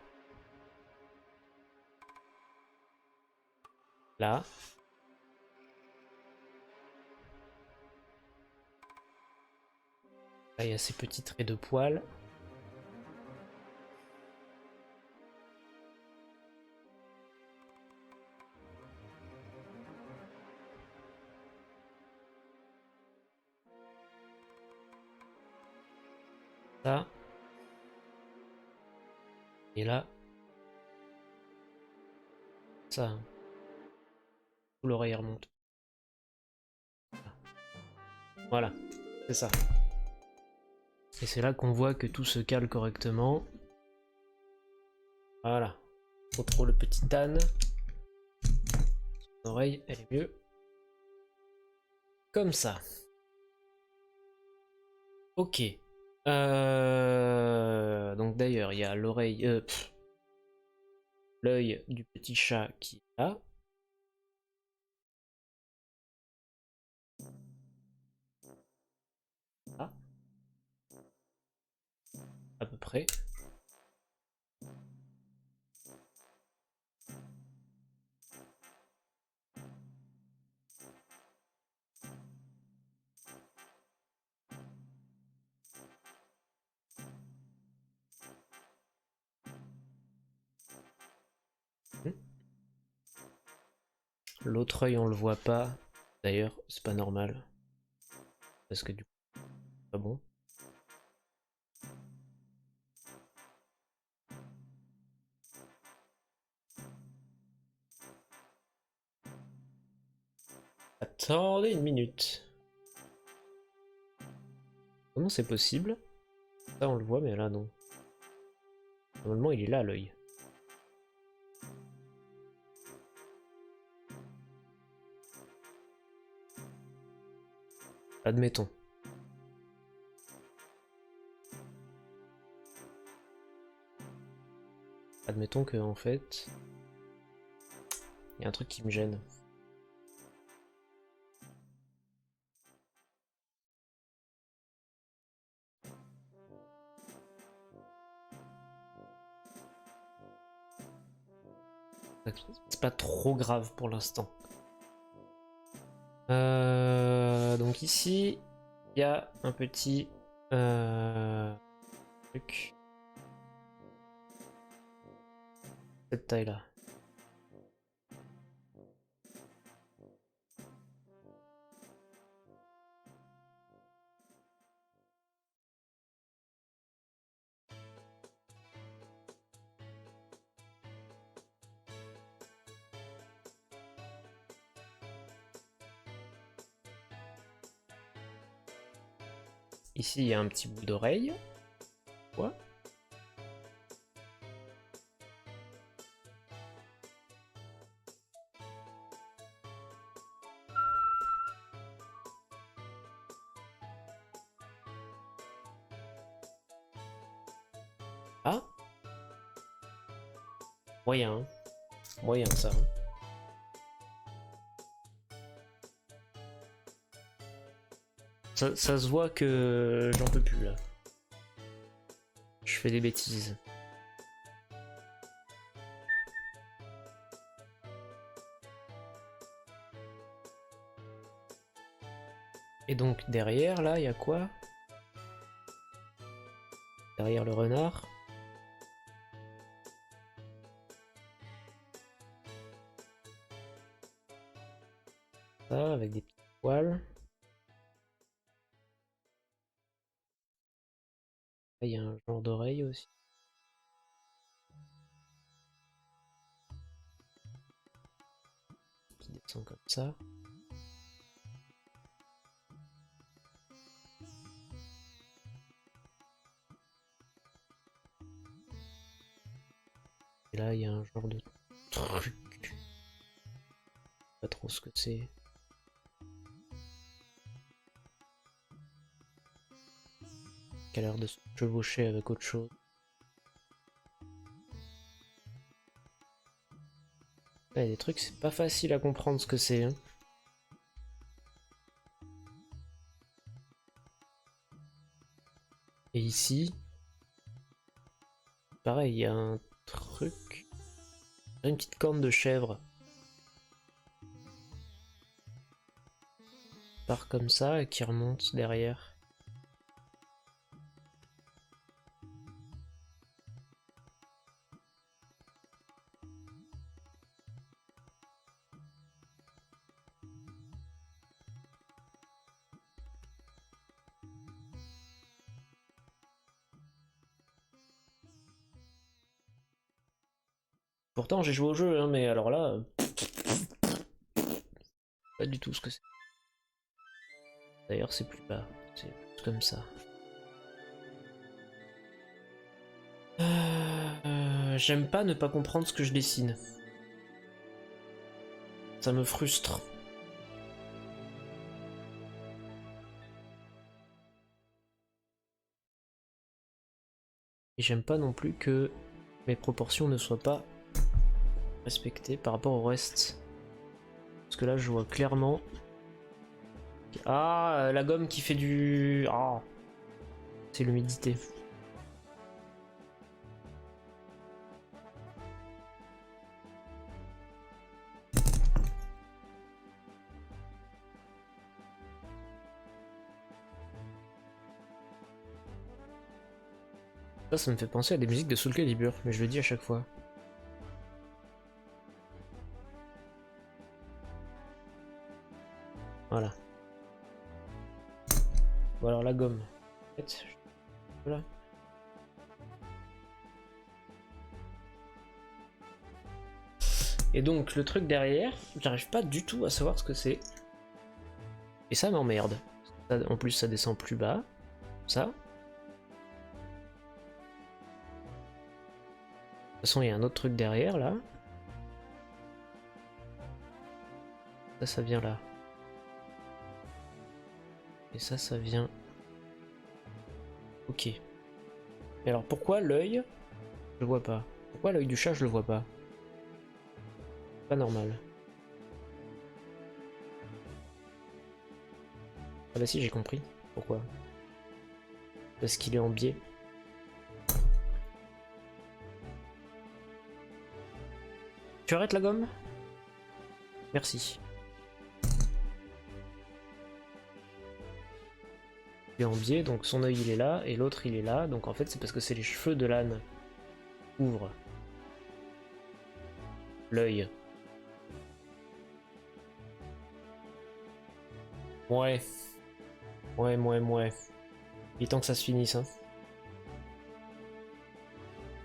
Là. Là, il y a ces petits traits de poils. Ça. Et là. Ça. Tout l'oreille remonte. Voilà. C'est ça. Et c'est là qu'on voit que tout se cale correctement. Voilà. Trop le petit âne. Son oreille, elle est mieux. Comme ça. Ok. Donc d'ailleurs, il y a l'oreille... l'œil du petit chat qui est là. Ah. À peu près. L'autre œil on le voit pas. D'ailleurs, c'est pas normal. Parce que du coup, c'est pas bon. Attendez une minute. Comment c'est possible? Ça on le voit mais là non. Normalement il est là l'œil. Admettons. Admettons que en fait... Il y a un truc qui me gêne. C'est pas trop grave pour l'instant. Donc ici, il y a un petit truc. Cette taille là. Ici, il y a un petit bout d'oreille. Quoi? Ah? Moyen. Hein. Moyen ça. Hein. Ça se voit que j'en peux plus là. Je fais des bêtises. Et donc derrière là, il y a quoi? Derrière le renard. Ça, avec des petits poils. Là, il y a un genre d'oreille aussi. Qui descend comme ça. Et là, il y a un genre de truc. Pas trop ce que c'est. Qui a l'air de se chevaucher avec autre chose. Là, il y a des trucs, c'est pas facile à comprendre ce que c'est. Hein. Et ici, pareil, il y a un truc. Une petite corne de chèvre. Qui part comme ça et qui remonte derrière. Pourtant j'ai joué au jeu, hein, mais alors là, pas du tout ce que c'est. D'ailleurs c'est plus bas, c'est plus comme ça. J'aime pas ne pas comprendre ce que je dessine. Ça me frustre. Et j'aime pas non plus que mes proportions ne soient pas respectées par rapport au reste. Parce que là je vois clairement... Ah, la gomme qui fait du... Ah, c'est l'humidité. Ça me fait penser à des musiques de Soul Calibur, mais je le dis à chaque fois. Voilà. Bon alors la gomme. En fait, voilà. Et donc le truc derrière, j'arrive pas du tout à savoir ce que c'est. Et ça m'emmerde. En plus ça descend plus bas. Ça. De toute façon il y a un autre truc derrière là. Ça vient là. Et ça vient... Ok. Et alors pourquoi l'œil, je le vois pas? Pourquoi l'œil du chat je le vois pas? Pas normal. Ah bah si j'ai compris. Pourquoi? Parce qu'il est en biais. Tu arrêtes la gomme? Merci. Il est en biais, donc son œil il est là, et l'autre il est là, donc en fait c'est parce que c'est les cheveux de l'âne. Ouvre. L'œil. Ouais. Ouais. Il est temps que ça se finisse, hein.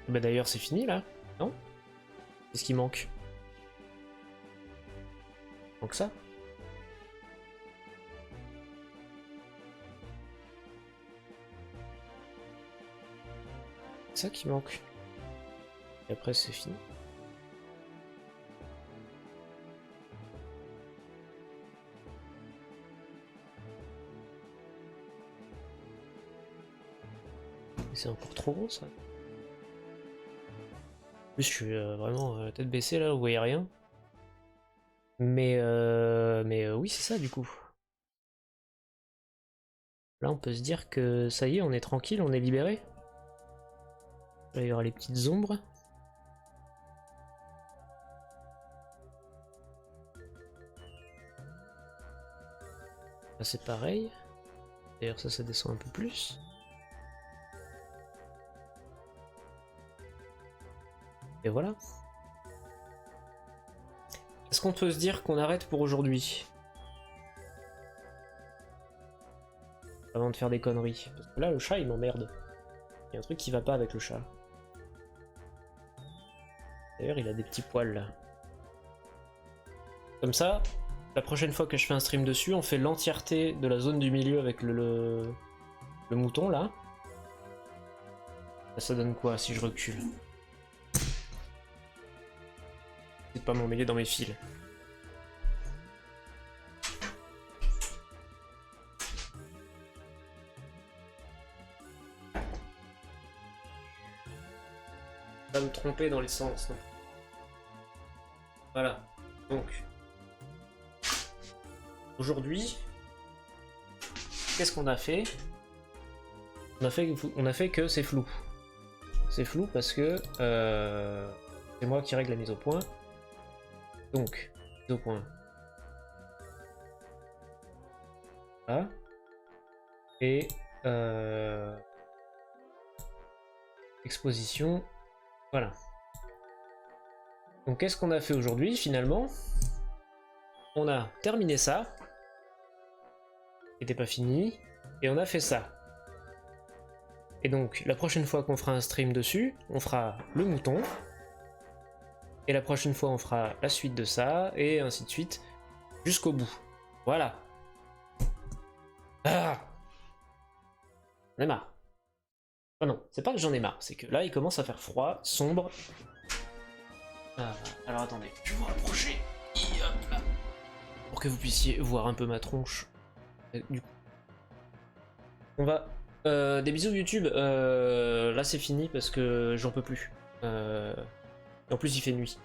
Bah d'ailleurs c'est fini là, non? Qu'est-ce qui manque? Donc ça? C'est ça qui manque. Et après c'est fini. C'est encore trop gros ça. En plus je suis vraiment tête baissée là, vous voyez rien. Mais oui c'est ça du coup. Là on peut se dire que ça y est, on est tranquille, on est libéré. Là il y aura les petites ombres. Là c'est pareil. D'ailleurs ça descend un peu plus. Et voilà. Est-ce qu'on peut se dire qu'on arrête pour aujourd'hui? Avant de faire des conneries. Parce que là le chat il m'emmerde. Il y a un truc qui va pas avec le chat. D'ailleurs, il a des petits poils là. Comme ça, la prochaine fois que je fais un stream dessus, on fait l'entièreté de la zone du milieu avec le mouton là. Ça donne quoi si je recule? C'est pas m'emmêler dans mes fils. Pas me tromper dans les sens. Non. Voilà. Donc, aujourd'hui, qu'est-ce qu'on a fait? On a fait que c'est flou. C'est flou parce que c'est moi qui règle la mise au point. Donc, mise au point. Voilà. Et exposition. Voilà. Donc qu'est-ce qu'on a fait aujourd'hui finalement? On a terminé ça. C'était pas fini. Et on a fait ça. Et donc la prochaine fois qu'on fera un stream dessus, on fera le mouton. Et la prochaine fois on fera la suite de ça. Et ainsi de suite. Jusqu'au bout. Voilà. Ah! J'en ai marre. Ah non, c'est pas que j'en ai marre, c'est que là il commence à faire froid, sombre. Ah, alors attendez, je vais vous rapprocher. Et hop là. Pour que vous puissiez voir un peu ma tronche. Du coup. On va. Des bisous YouTube. Là c'est fini parce que j'en peux plus. En plus il fait nuit.